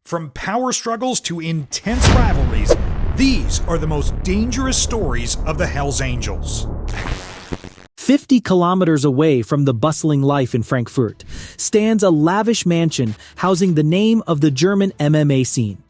From power struggles to intense rivalries, these are the most dangerous stories of the Hells Angels. 50 kilometers away from the bustling life in Frankfurt stands a lavish mansion housing the name of the German MMA scene.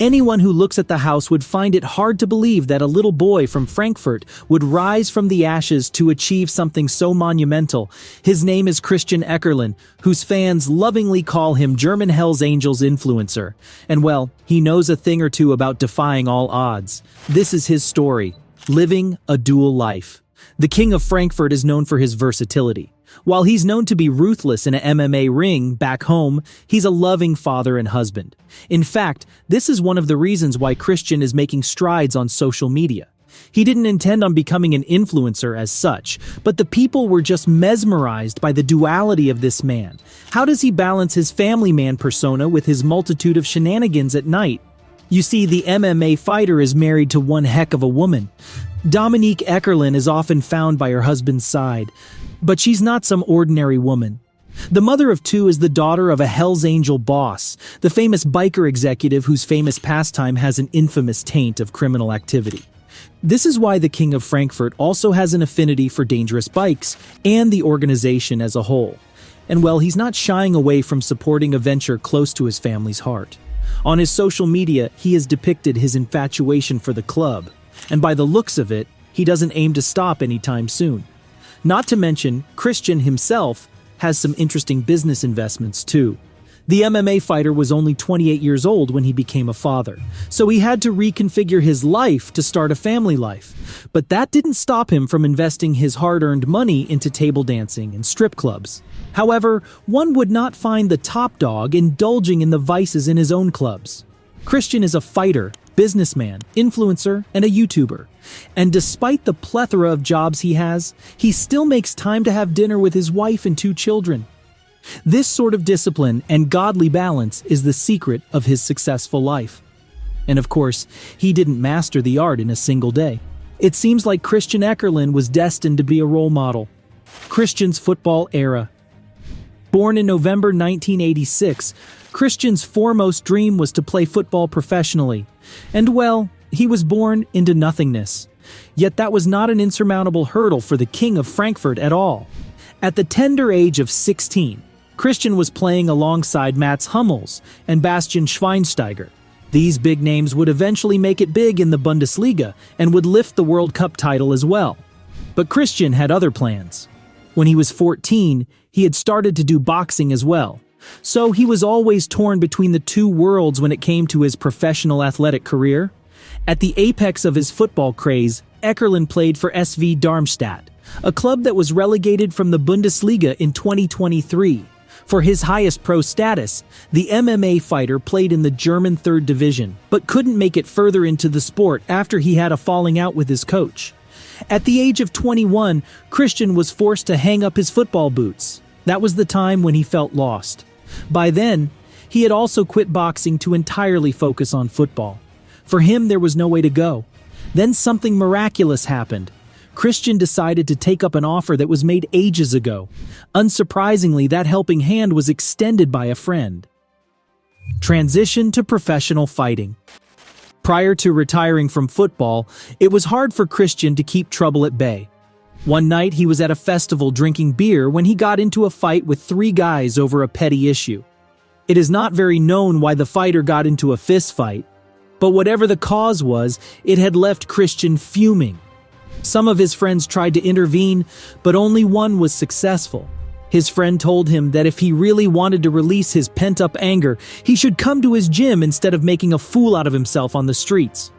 Anyone who looks at the house would find it hard to believe that a little boy from Frankfurt would rise from the ashes to achieve something so monumental. His name is Christian Eckerlin, whose fans lovingly call him German Hells Angels influencer. And well, he knows a thing or two about defying all odds. This is his story, living a dual life. The King of Frankfurt is known for his versatility. While he's known to be ruthless in an MMA ring, back home, he's a loving father and husband. In fact, this is one of the reasons why Christian is making strides on social media. He didn't intend on becoming an influencer as such, but the people were just mesmerized by the duality of this man. How does he balance his family man persona with his multitude of shenanigans at night? You see, the MMA fighter is married to one heck of a woman. Dominique Eckerlin is often found by her husband's side, but she's not some ordinary woman. The mother of two is the daughter of a Hells Angel boss, the famous biker executive whose famous pastime has an infamous taint of criminal activity. This is why the King of Frankfurt also has an affinity for dangerous bikes and the organization as a whole. And well, he's not shying away from supporting a venture close to his family's heart. On his social media, he has depicted his infatuation for the club, and by the looks of it, he doesn't aim to stop anytime soon. Not to mention, Christian himself has some interesting business investments too. The MMA fighter was only 28 years old when he became a father, so he had to reconfigure his life to start a family life. But that didn't stop him from investing his hard-earned money into table dancing and strip clubs. However, one would not find the top dog indulging in the vices in his own clubs. Christian is a fighter, businessman, influencer, and a YouTuber. And despite the plethora of jobs he has, he still makes time to have dinner with his wife and 2 children. This sort of discipline and godly balance is the secret of his successful life. And of course, he didn't master the art in a single day. It seems like Christian Eckerlin was destined to be a role model. Christian's football era. Born in November 1986, Christian's foremost dream was to play football professionally. And well, he was born into nothingness. Yet that was not an insurmountable hurdle for the King of Frankfurt at all. At the tender age of 16, Christian was playing alongside Mats Hummels and Bastian Schweinsteiger. These big names would eventually make it big in the Bundesliga and would lift the World Cup title as well. But Christian had other plans. When he was 14, he had started to do boxing as well. So he was always torn between the two worlds when it came to his professional athletic career. At the apex of his football craze, Eckerlin played for SV Darmstadt, a club that was relegated from the Bundesliga in 2023. For his highest pro status, the MMA fighter played in the German 3rd Division, but couldn't make it further into the sport after he had a falling out with his coach. At the age of 21, Christian was forced to hang up his football boots. That was the time when he felt lost. By then, he had also quit boxing to entirely focus on football. For him, there was no way to go. Then something miraculous happened. Christian decided to take up an offer that was made ages ago. Unsurprisingly, that helping hand was extended by a friend. Transition to professional fighting. Prior to retiring from football, it was hard for Christian to keep trouble at bay. One night, he was at a festival drinking beer when he got into a fight with 3 guys over a petty issue. It is not very known why the fighter got into a fist fight, but whatever the cause was, it had left Christian fuming. Some of his friends tried to intervene, but only one was successful. His friend told him that if he really wanted to release his pent-up anger, he should come to his gym instead of making a fool out of himself on the streets.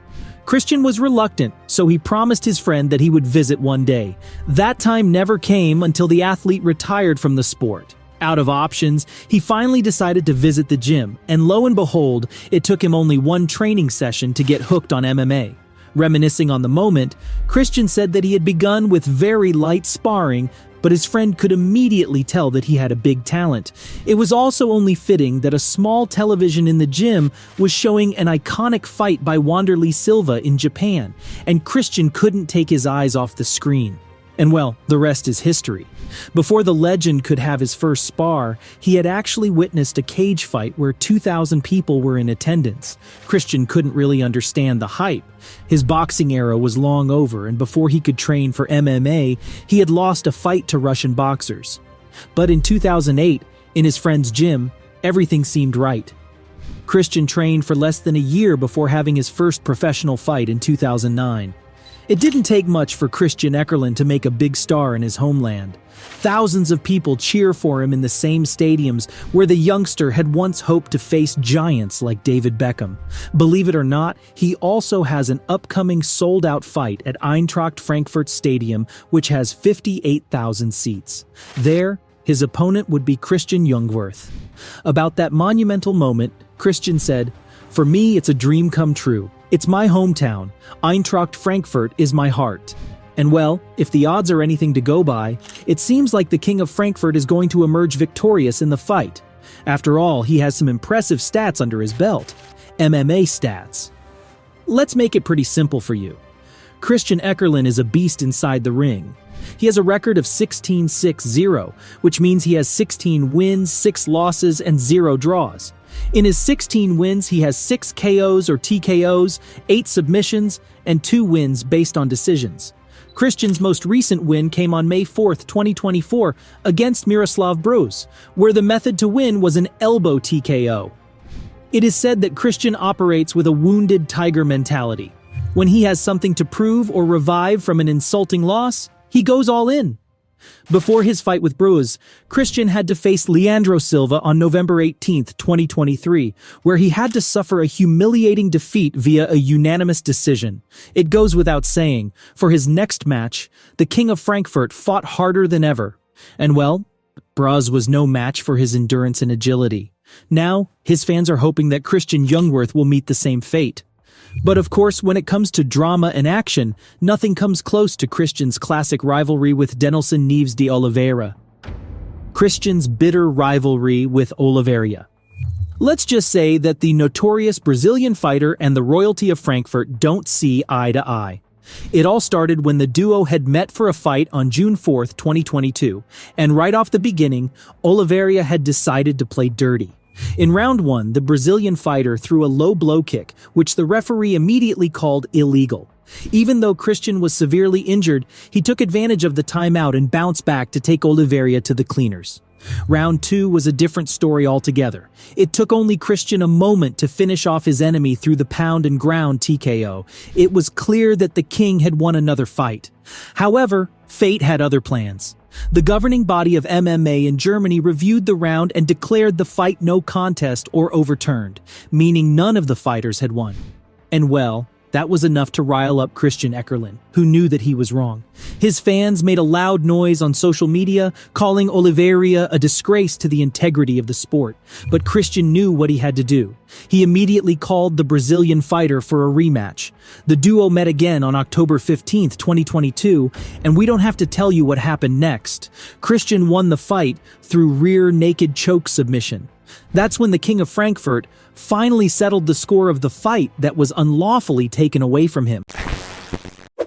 Christian was reluctant, so he promised his friend that he would visit one day. That time never came until the athlete retired from the sport. Out of options, he finally decided to visit the gym, and lo and behold, it took him only 1 training session to get hooked on MMA. Reminiscing on the moment, Christian said that he had begun with very light sparring, but his friend could immediately tell that he had a big talent. It was also only fitting that a small television in the gym was showing an iconic fight by Wanderlei Silva in Japan, and Christian couldn't take his eyes off the screen. And well, the rest is history. Before the legend could have his first spar, he had actually witnessed a cage fight where 2,000 people were in attendance. Christian couldn't really understand the hype. His boxing era was long over, and before he could train for MMA, he had lost a fight to Russian boxers. But in 2008, in his friend's gym, everything seemed right. Christian trained for less than a year before having his first professional fight in 2009. It didn't take much for Christian Eckerlin to make a big star in his homeland. Thousands of people cheer for him in the same stadiums where the youngster had once hoped to face giants like David Beckham. Believe it or not, he also has an upcoming sold-out fight at Eintracht Frankfurt Stadium, which has 58,000 seats. There, his opponent would be Christian Jungwirth. About that monumental moment, Christian said, "For me, it's a dream come true. It's my hometown. Eintracht Frankfurt is my heart." And well, if the odds are anything to go by, it seems like the King of Frankfurt is going to emerge victorious in the fight. After all, he has some impressive stats under his belt. MMA stats. Let's make it pretty simple for you. Christian Eckerlin is a beast inside the ring. He has a record of 16-6-0, which means he has 16 wins, 6 losses, and 0 draws. In his 16 wins, he has 6 KOs or TKOs, 8 submissions, and 2 wins based on decisions. Christian's most recent win came on May 4, 2024, against Miroslav Broz, where the method to win was an elbow TKO. It is said that Christian operates with a wounded tiger mentality. When he has something to prove or revive from an insulting loss, he goes all in. Before his fight with Broz, Christian had to face Leandro Silva on November 18, 2023, where he had to suffer a humiliating defeat via a unanimous decision. It goes without saying, for his next match, the King of Frankfurt fought harder than ever. And well, Broz was no match for his endurance and agility. Now, his fans are hoping that Christian Jungwirth will meet the same fate. But of course, when it comes to drama and action, nothing comes close to Christian's classic rivalry with Denilson Neves de Oliveira. Christian's bitter rivalry with Oliveira. Let's just say that the notorious Brazilian fighter and the royalty of Frankfurt don't see eye to eye. It all started when the duo had met for a fight on June 4, 2022, and right off the beginning, Oliveira had decided to play dirty. In round 1, the Brazilian fighter threw a low blow kick, which the referee immediately called illegal. Even though Christian was severely injured, he took advantage of the timeout and bounced back to take Oliveira to the cleaners. Round 2 was a different story altogether. It took only Christian a moment to finish off his enemy through the pound and ground TKO. It was clear that the king had won another fight. However, fate had other plans. The governing body of MMA in Germany reviewed the round and declared the fight no contest or overturned, meaning none of the fighters had won. And well, that was enough to rile up Christian Eckerlin, who knew that he was wrong. His fans made a loud noise on social media, calling Oliveira a disgrace to the integrity of the sport. But Christian knew what he had to do. He immediately called the Brazilian fighter for a rematch. The duo met again on October 15, 2022, and we don't have to tell you what happened next. Christian won the fight through rear naked choke submission. That's when the King of Frankfurt finally settled the score of the fight that was unlawfully taken away from him.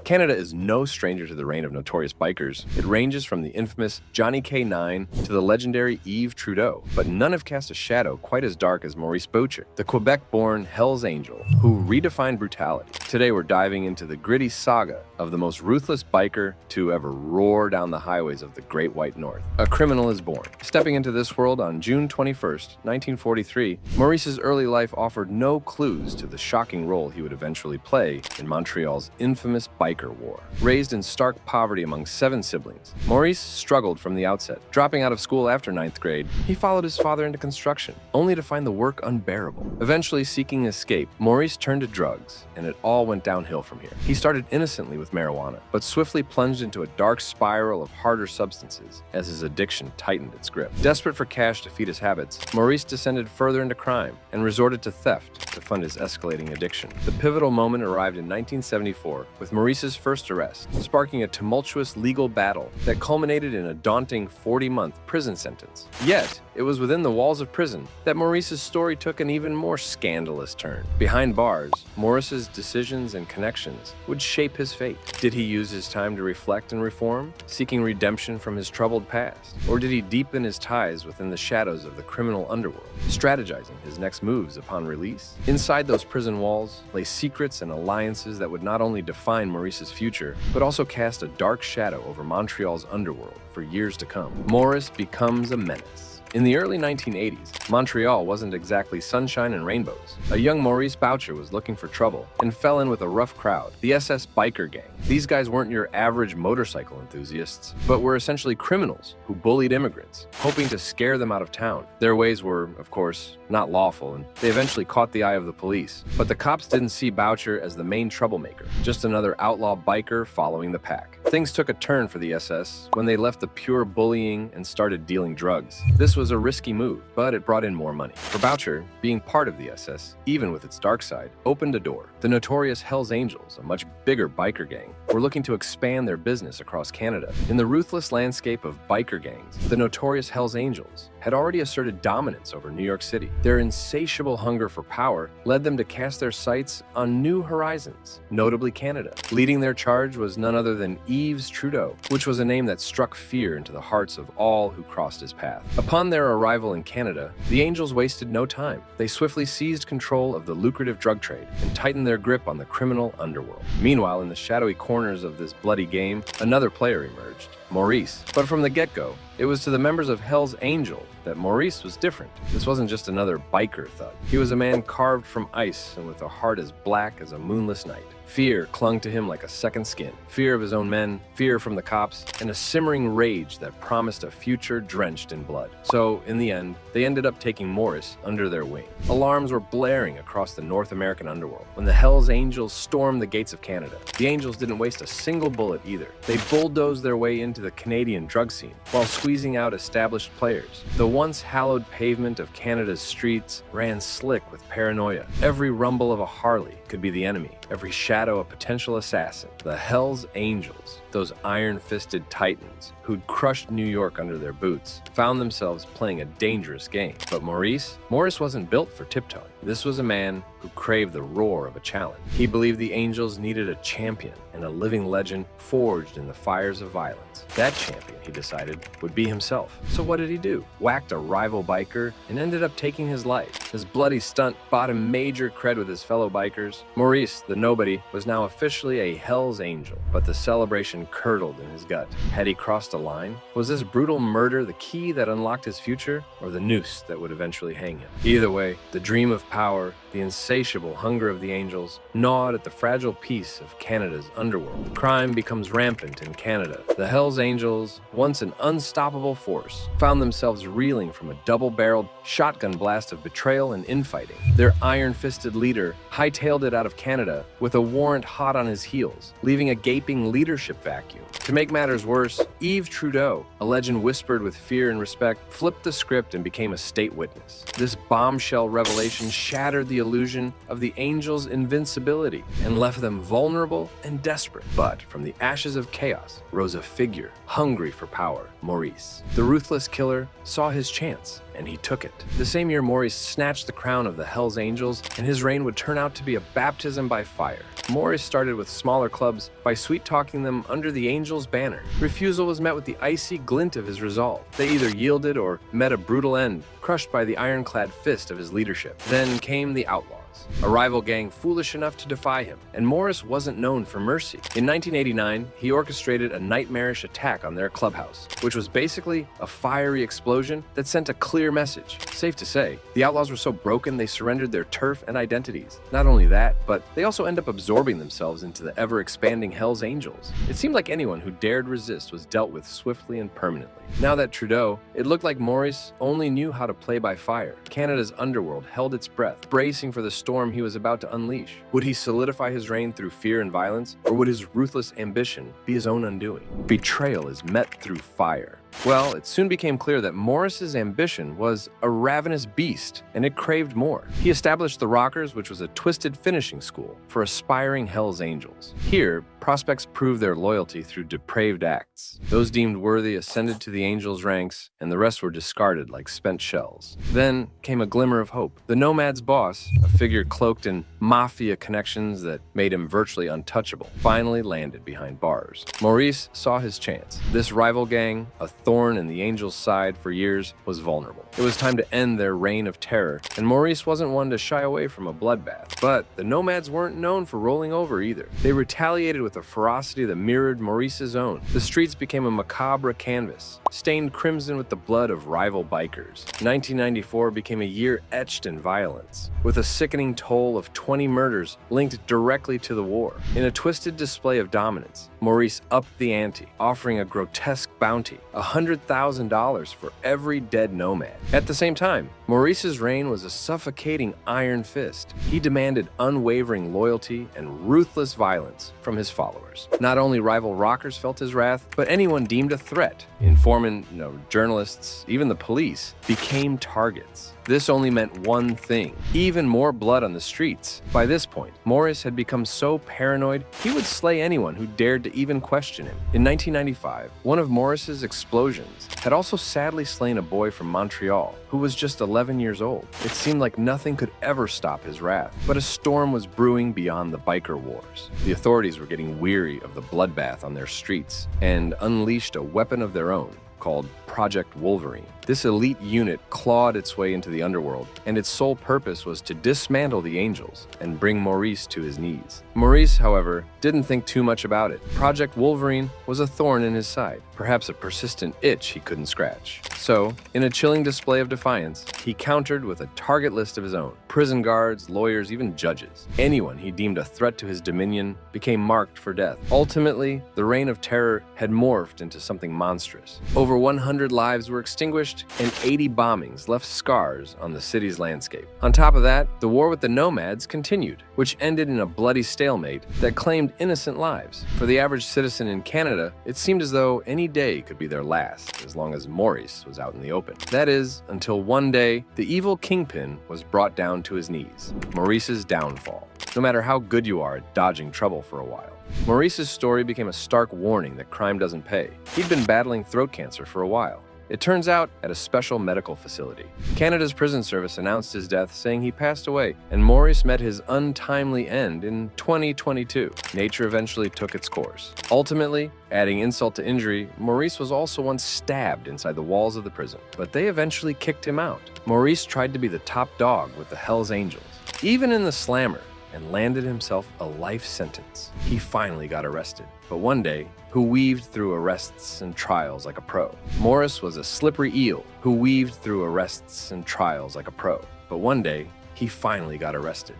Canada is no stranger to the reign of notorious bikers. It ranges from the infamous Johnny K9 to the legendary Yves Trudeau, but none have cast a shadow quite as dark as Maurice Boucher, the Quebec-born Hell's Angel, who redefined brutality. Today we're diving into the gritty saga of the most ruthless biker to ever roar down the highways of the Great White North. A criminal is born. Stepping into this world on June 21st, 1943, Maurice's early life offered no clues to the shocking role he would eventually play in Montreal's infamous biker war. Raised in stark poverty among 7 siblings, Maurice struggled from the outset. Dropping out of school after 9th grade, he followed his father into construction, only to find the work unbearable. Eventually seeking escape, Maurice turned to drugs, and it all went downhill from here. He started innocently with marijuana, but swiftly plunged into a dark spiral of harder substances as his addiction tightened its grip. Desperate for cash to feed his habits, Maurice descended further into crime and resorted to theft, to fund his escalating addiction. The pivotal moment arrived in 1974 with Maurice's first arrest, sparking a tumultuous legal battle that culminated in a daunting 40-month prison sentence. Yet, it was within the walls of prison that Maurice's story took an even more scandalous turn. Behind bars, Maurice's decisions and connections would shape his fate. Did he use his time to reflect and reform, seeking redemption from his troubled past? Or did he deepen his ties within the shadows of the criminal underworld, strategizing his next moves upon release? Inside those prison walls lay secrets and alliances that would not only define Maurice's future, but also cast a dark shadow over Montreal's underworld for years to come. Maurice becomes a menace. In the early 1980s, Montreal wasn't exactly sunshine and rainbows. A young Maurice Boucher was looking for trouble and fell in with a rough crowd, the SS biker gang. These guys weren't your average motorcycle enthusiasts, but were essentially criminals who bullied immigrants, hoping to scare them out of town. Their ways were, of course, not lawful, and they eventually caught the eye of the police. But the cops didn't see Boucher as the main troublemaker, just another outlaw biker following the pack. Things took a turn for the SS when they left the pure bullying and started dealing drugs. This was a risky move, but it brought in more money. For Boucher, being part of the SS, even with its dark side, opened a door. The notorious Hells Angels, a much bigger biker gang, were looking to expand their business across Canada. In the ruthless landscape of biker gangs, the notorious Hells Angels had already asserted dominance over New York City. Their insatiable hunger for power led them to cast their sights on new horizons, notably Canada. Leading their charge was none other than Yves Trudeau, which was a name that struck fear into the hearts of all who crossed his path. Upon their arrival in Canada, the Angels wasted no time. They swiftly seized control of the lucrative drug trade and tightened their grip on the criminal underworld. Meanwhile, in the shadowy corners of this bloody game, another player emerged, Maurice. But from the get-go, it was to the members of Hell's Angel that Maurice was different. This wasn't just another biker thug. He was a man carved from ice and with a heart as black as a moonless night. Fear clung to him like a second skin. Fear of his own men, fear from the cops, and a simmering rage that promised a future drenched in blood. So, in the end, they ended up taking Maurice under their wing. Alarms were blaring across the North American underworld when the Hells Angels stormed the gates of Canada. The Angels didn't waste a single bullet either. They bulldozed their way into the Canadian drug scene while squeezing out established players. The once hallowed pavement of Canada's streets ran slick with paranoia. Every rumble of a Harley could be the enemy, every shadow a potential assassin. The Hells Angels, those iron-fisted titans who'd crushed New York under their boots, found themselves playing a dangerous game. But Maurice wasn't built for tiptoeing. This was a man who craved the roar of a challenge. He believed the Angels needed a champion and a living legend forged in the fires of violence. That champion, he decided, would be himself. So what did he do? Whacked a rival biker and ended up taking his life. His bloody stunt bought him major cred with his fellow bikers. Maurice, the nobody, was now officially a Hell's Angel, but the celebration curdled in his gut. Had he crossed a line? Was this brutal murder the key that unlocked his future, or the noose that would eventually hang him? Either way, the dream of power, the insatiable hunger of the Angels, gnawed at the fragile peace of Canada's underworld. Crime becomes rampant in Canada. The Hells Angels, once an unstoppable force, found themselves reeling from a double-barreled shotgun blast of betrayal and infighting. Their iron-fisted leader hightailed it out of Canada with a warrant hot on his heels, leaving a gaping leadership vacuum. To make matters worse, Yves Trudeau, a legend whispered with fear and respect, flipped the script and became a state witness. This bombshell revelation shattered the illusion of the Angels' invincibility and left them vulnerable and desperate. But from the ashes of chaos rose a figure hungry for power, Maurice. The ruthless killer saw his chance, and he took it. The same year, Maurice snatched the crown of the Hells Angels, and his reign would turn out to be a baptism by fire. Maurice started with smaller clubs by sweet-talking them under the Angels' banner. Refusal was met with the icy glint of his resolve. They either yielded or met a brutal end, crushed by the ironclad fist of his leadership. Then came the Outlaws, a rival gang foolish enough to defy him, and Maurice wasn't known for mercy. In 1989, he orchestrated a nightmarish attack on their clubhouse, which was basically a fiery explosion that sent a clear message. Safe to say, the Outlaws were so broken they surrendered their turf and identities. Not only that, but they also end up absorbing themselves into the ever-expanding Hells Angels. It seemed like anyone who dared resist was dealt with swiftly and permanently. Now that Trudeau, it looked like Maurice only knew how to play by fire. Canada's underworld held its breath, bracing for the storm he was about to unleash. Would he solidify his reign through fear and violence, or would his ruthless ambition be his own undoing? Betrayal is met through fire. Well, it soon became clear that Maurice's ambition was a ravenous beast, and it craved more. He established the Rockers, which was a twisted finishing school for aspiring Hells Angels. Here, prospects proved their loyalty through depraved acts. Those deemed worthy ascended to the Angels' ranks, and the rest were discarded like spent shells. Then came a glimmer of hope. The Nomad's boss, a figure cloaked in mafia connections that made him virtually untouchable, finally landed behind bars. Maurice saw his chance. This rival gang, a thorn in the Angels' side for years, was vulnerable. It was time to end their reign of terror, and Maurice wasn't one to shy away from a bloodbath. But the Nomads weren't known for rolling over either. They retaliated with a ferocity that mirrored Maurice's own. The streets became a macabre canvas, stained crimson with the blood of rival bikers. 1994 became a year etched in violence, with a sickening toll of 20 murders linked directly to the war. In a twisted display of dominance, Maurice upped the ante, offering a grotesque bounty, $100,000 for every dead nomad. At the same time, Maurice's reign was a suffocating iron fist. He demanded unwavering loyalty and ruthless violence from his followers. Not only rival rockers felt his wrath, but anyone deemed a threat. Informant, journalists, even the police, became targets. This only meant one thing: even more blood on the streets. By this point, Maurice had become so paranoid, he would slay anyone who dared to even question him. In 1995, one of Maurice's explosions had also sadly slain a boy from Montreal who was just 11 years old. It seemed like nothing could ever stop his wrath, but a storm was brewing beyond the biker wars. The authorities were getting weary of the bloodbath on their streets and unleashed a weapon of their own called Project Wolverine. This elite unit clawed its way into the underworld, and its sole purpose was to dismantle the Angels and bring Maurice to his knees. Maurice, however, didn't think too much about it. Project Wolverine was a thorn in his side, perhaps a persistent itch he couldn't scratch. So, in a chilling display of defiance, he countered with a target list of his own. Prison guards, lawyers, even judges. Anyone he deemed a threat to his dominion became marked for death. Ultimately, the reign of terror had morphed into something monstrous. Over 100 lives were extinguished, and 80 bombings left scars on the city's landscape. On top of that, the war with the Nomads continued, which ended in a bloody stalemate that claimed innocent lives. For the average citizen in Canada, it seemed as though any day could be their last, as long as Maurice was out in the open. That is, until one day, the evil kingpin was brought down to his knees. Maurice's downfall. No matter how good you are at dodging trouble for a while. Maurice's story became a stark warning that crime doesn't pay. He'd been battling throat cancer for a while. It turns out, at a special medical facility. Canada's prison service announced his death, saying he passed away, and Maurice met his untimely end in 2022. Nature eventually took its course. Ultimately, adding insult to injury, Maurice was also once stabbed inside the walls of the prison, but they eventually kicked him out. Maurice tried to be the top dog with the Hells Angels, even in the slammer, and landed himself a life sentence. He finally got arrested, but one day, who weaved through arrests and trials like a pro. Maurice was a slippery eel who weaved through arrests and trials like a pro, but one day, he finally got arrested.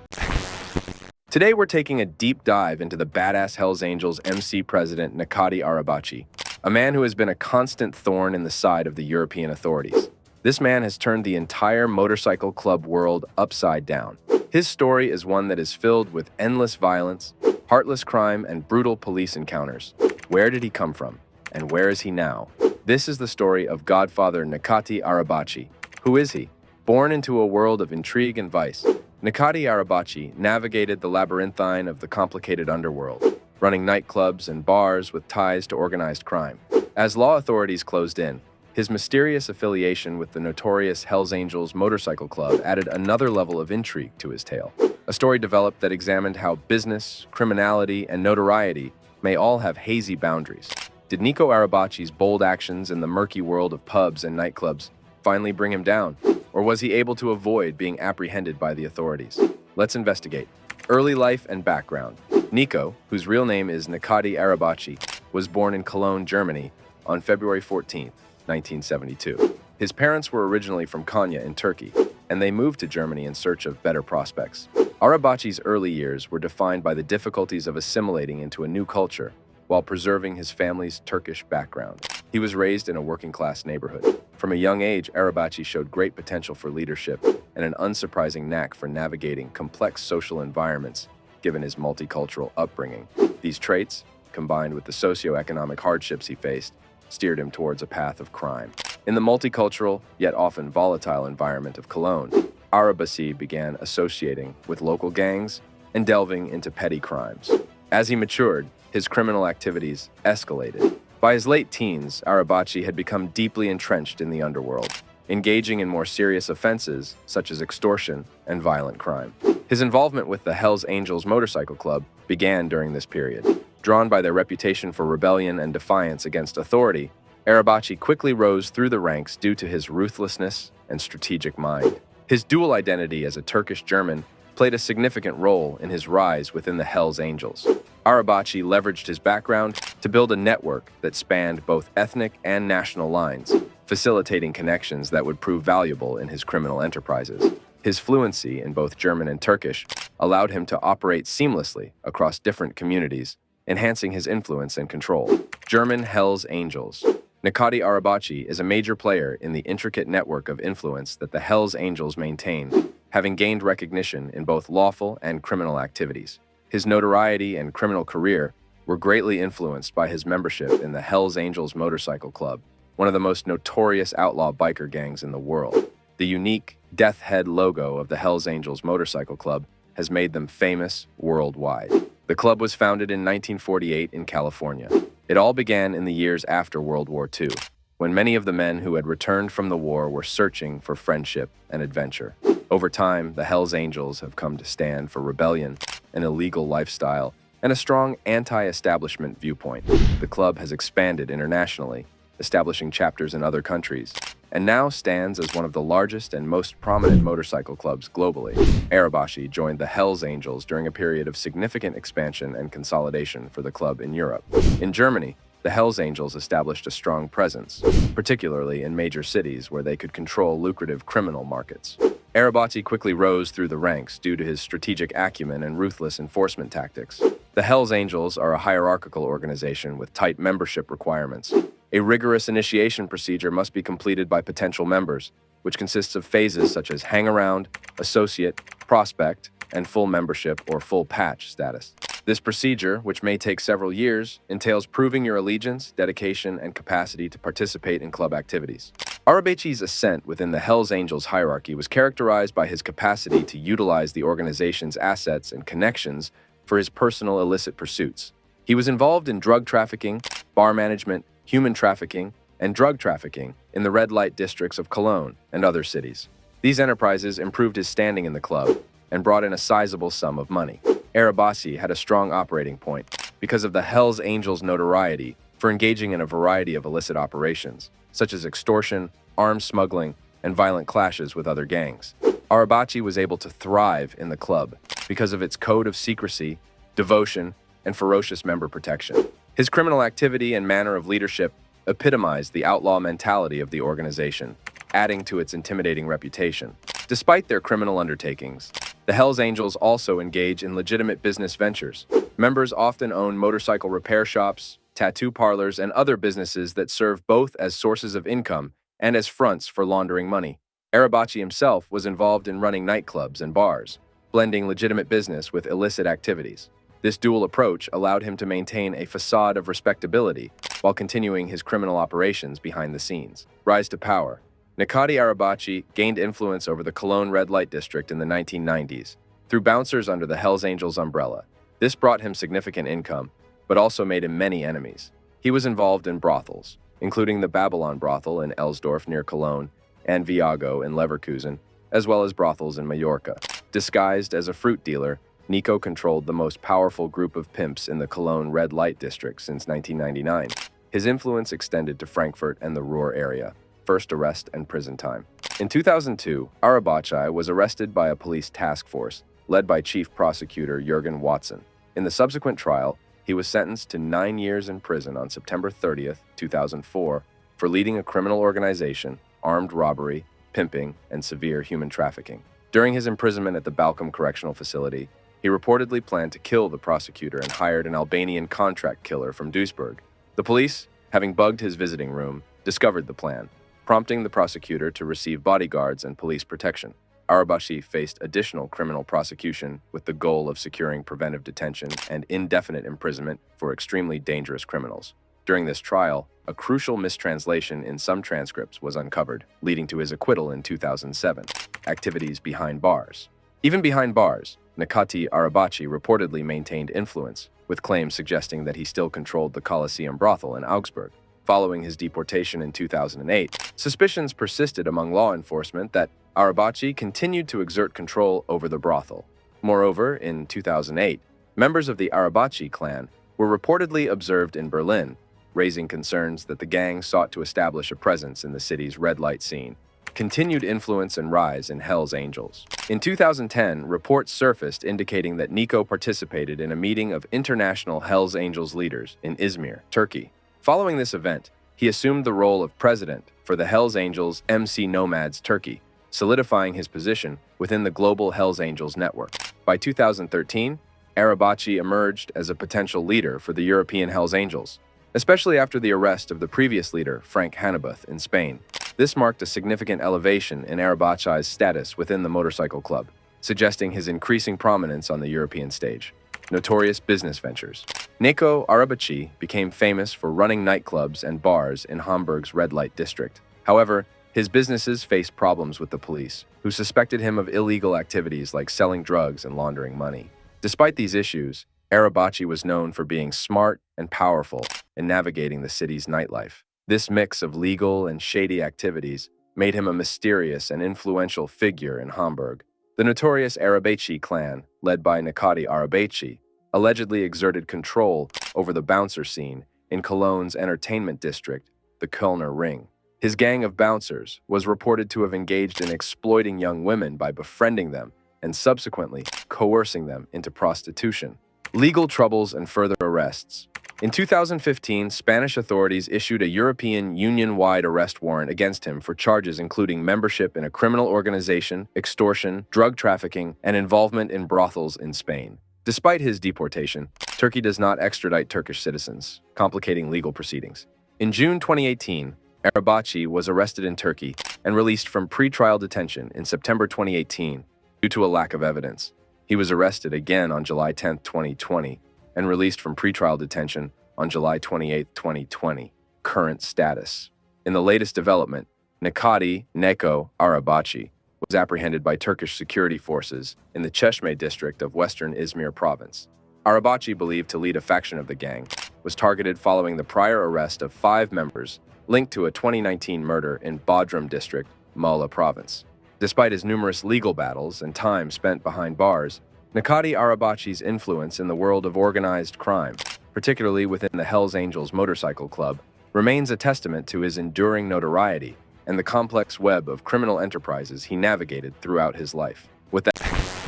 Today, we're taking a deep dive into the badass Hells Angels MC president Niko Arach, a man who has been a constant thorn in the side of the European authorities. This man has turned the entire motorcycle club world upside down. His story is one that is filled with endless violence, heartless crime, and brutal police encounters. Where did he come from? And where is he now? This is the story of Godfather Niko Arach. Who is he? Born into a world of intrigue and vice, Niko Arach navigated the labyrinthine of the complicated underworld, running nightclubs and bars with ties to organized crime. As law authorities closed in, his mysterious affiliation with the notorious Hells Angels Motorcycle Club added another level of intrigue to his tale. A story developed that examined how business, criminality, and notoriety may all have hazy boundaries. Did Niko Arach's bold actions in the murky world of pubs and nightclubs finally bring him down? Or was he able to avoid being apprehended by the authorities? Let's investigate. Early life and background. Niko, whose real name is Niko Arach, was born in Cologne, Germany on February 14, 1972. His parents were originally from Konya in Turkey, and they moved to Germany in search of better prospects. Arach's early years were defined by the difficulties of assimilating into a new culture while preserving his family's Turkish background. He was raised in a working-class neighborhood. From a young age, Arach showed great potential for leadership and an unsurprising knack for navigating complex social environments, given his multicultural upbringing. These traits, combined with the socioeconomic hardships he faced, steered him towards a path of crime. In the multicultural, yet often volatile environment of Cologne, Arach began associating with local gangs and delving into petty crimes. As he matured, his criminal activities escalated. By his late teens, Arach had become deeply entrenched in the underworld, engaging in more serious offenses such as extortion and violent crime. His involvement with the Hells Angels motorcycle club began during this period. Drawn by their reputation for rebellion and defiance against authority, Arach quickly rose through the ranks due to his ruthlessness and strategic mind. His dual identity as a Turkish German played a significant role in his rise within the Hells Angels. Arach leveraged his background to build a network that spanned both ethnic and national lines, facilitating connections that would prove valuable in his criminal enterprises. His fluency in both German and Turkish allowed him to operate seamlessly across different communities, enhancing his influence and control. German Hells Angels. Niko Arach is a major player in the intricate network of influence that the Hells Angels maintain, having gained recognition in both lawful and criminal activities. His notoriety and criminal career were greatly influenced by his membership in the Hells Angels Motorcycle Club, one of the most notorious outlaw biker gangs in the world. The unique death head logo of the Hells Angels Motorcycle Club has made them famous worldwide. The club was founded in 1948 in California. It all began in the years after World War II, when many of the men who had returned from the war were searching for friendship and adventure. Over time, the Hells Angels have come to stand for rebellion, an illegal lifestyle, and a strong anti-establishment viewpoint. The club has expanded internationally, establishing chapters in other countries, and now stands as one of the largest and most prominent motorcycle clubs globally. Arach joined the Hells Angels during a period of significant expansion and consolidation for the club in Europe. In Germany, the Hells Angels established a strong presence, particularly in major cities where they could control lucrative criminal markets. Arach quickly rose through the ranks due to his strategic acumen and ruthless enforcement tactics. The Hells Angels are a hierarchical organization with tight membership requirements. A rigorous initiation procedure must be completed by potential members, which consists of phases such as hang-around, associate, prospect, and full membership or full patch status. This procedure, which may take several years, entails proving your allegiance, dedication, and capacity to participate in club activities. Arach's ascent within the Hells Angels hierarchy was characterized by his capacity to utilize the organization's assets and connections for his personal illicit pursuits. He was involved in drug trafficking, bar management, human trafficking, and drug trafficking in the red light districts of Cologne and other cities. These enterprises improved his standing in the club and brought in a sizable sum of money. Arach had a strong operating point because of the Hells Angels' notoriety for engaging in a variety of illicit operations, such as extortion, arms smuggling, and violent clashes with other gangs. Arach was able to thrive in the club because of its code of secrecy, devotion, and ferocious member protection. His criminal activity and manner of leadership epitomized the outlaw mentality of the organization, adding to its intimidating reputation. Despite their criminal undertakings, the Hells Angels also engage in legitimate business ventures. Members often own motorcycle repair shops, tattoo parlors, and other businesses that serve both as sources of income and as fronts for laundering money. Arach himself was involved in running nightclubs and bars, blending legitimate business with illicit activities. This dual approach allowed him to maintain a facade of respectability while continuing his criminal operations behind the scenes. Rise to power. Niko Arach gained influence over the Cologne red light district in the 1990s through bouncers under the Hells Angels umbrella. This brought him significant income, but also made him many enemies. He was involved in brothels, including the Babylon brothel in Elsdorf near Cologne and Viago in Leverkusen, as well as brothels in Mallorca. Disguised as a fruit dealer, Niko controlled the most powerful group of pimps in the Cologne red light district since 1999. His influence extended to Frankfurt and the Ruhr area. First arrest and prison time. In 2002, Arach was arrested by a police task force led by Chief Prosecutor Jürgen Watson. In the subsequent trial, he was sentenced to 9 years in prison on September 30th, 2004, for leading a criminal organization, armed robbery, pimping, and severe human trafficking. During his imprisonment at the Balcom Correctional Facility, he reportedly planned to kill the prosecutor and hired an Albanian contract killer from Duisburg. The police, having bugged his visiting room, discovered the plan, prompting the prosecutor to receive bodyguards and police protection. Arach faced additional criminal prosecution with the goal of securing preventive detention and indefinite imprisonment for extremely dangerous criminals. During this trial, a crucial mistranslation in some transcripts was uncovered, leading to his acquittal in 2007. Activities behind bars. Even behind bars, Niko Arach reportedly maintained influence, with claims suggesting that he still controlled the Colosseum brothel in Augsburg. Following his deportation in 2008, suspicions persisted among law enforcement that Arach continued to exert control over the brothel. Moreover, in 2008, members of the Arach clan were reportedly observed in Berlin, raising concerns that the gang sought to establish a presence in the city's red light scene. Continued influence and rise in Hell's Angels. In 2010, reports surfaced indicating that Niko participated in a meeting of international Hell's Angels leaders in Izmir, Turkey. Following this event, he assumed the role of president for the Hell's Angels MC Nomads Turkey, solidifying his position within the global Hell's Angels network. By 2013, Arach emerged as a potential leader for the European Hell's Angels, especially after the arrest of the previous leader, Frank Hanb, in Spain. This marked a significant elevation in Arach's status within the motorcycle club, suggesting his increasing prominence on the European stage. Notorious business ventures. Niko Arach became famous for running nightclubs and bars in Hamburg's red light district. However, his businesses faced problems with the police, who suspected him of illegal activities like selling drugs and laundering money. Despite these issues, Arach was known for being smart and powerful in navigating the city's nightlife. This mix of legal and shady activities made him a mysterious and influential figure in Hamburg. The notorious Arach clan, led by Niko Arach, allegedly exerted control over the bouncer scene in Cologne's entertainment district, the Kölner Ring. His gang of bouncers was reported to have engaged in exploiting young women by befriending them and subsequently coercing them into prostitution. Legal troubles and further arrests. In 2015, Spanish authorities issued a European Union-wide arrest warrant against him for charges including membership in a criminal organization, extortion, drug trafficking, and involvement in brothels in Spain. Despite his deportation, Turkey does not extradite Turkish citizens, complicating legal proceedings. In June 2018, Arach was arrested in Turkey and released from pre-trial detention in September 2018 due to a lack of evidence. He was arrested again on July 10, 2020, and released from pretrial detention on July 28, 2020. Current status. In the latest development, Niko Arach was apprehended by Turkish security forces in the Çeşme district of western Izmir province. Arach, believed to lead a faction of the gang, was targeted following the prior arrest of 5 members linked to a 2019 murder in Bodrum district, Muğla province. Despite his numerous legal battles and time spent behind bars, Niko Arach's influence in the world of organized crime, particularly within the Hells Angels motorcycle club, remains a testament to his enduring notoriety and the complex web of criminal enterprises he navigated throughout his life. With that,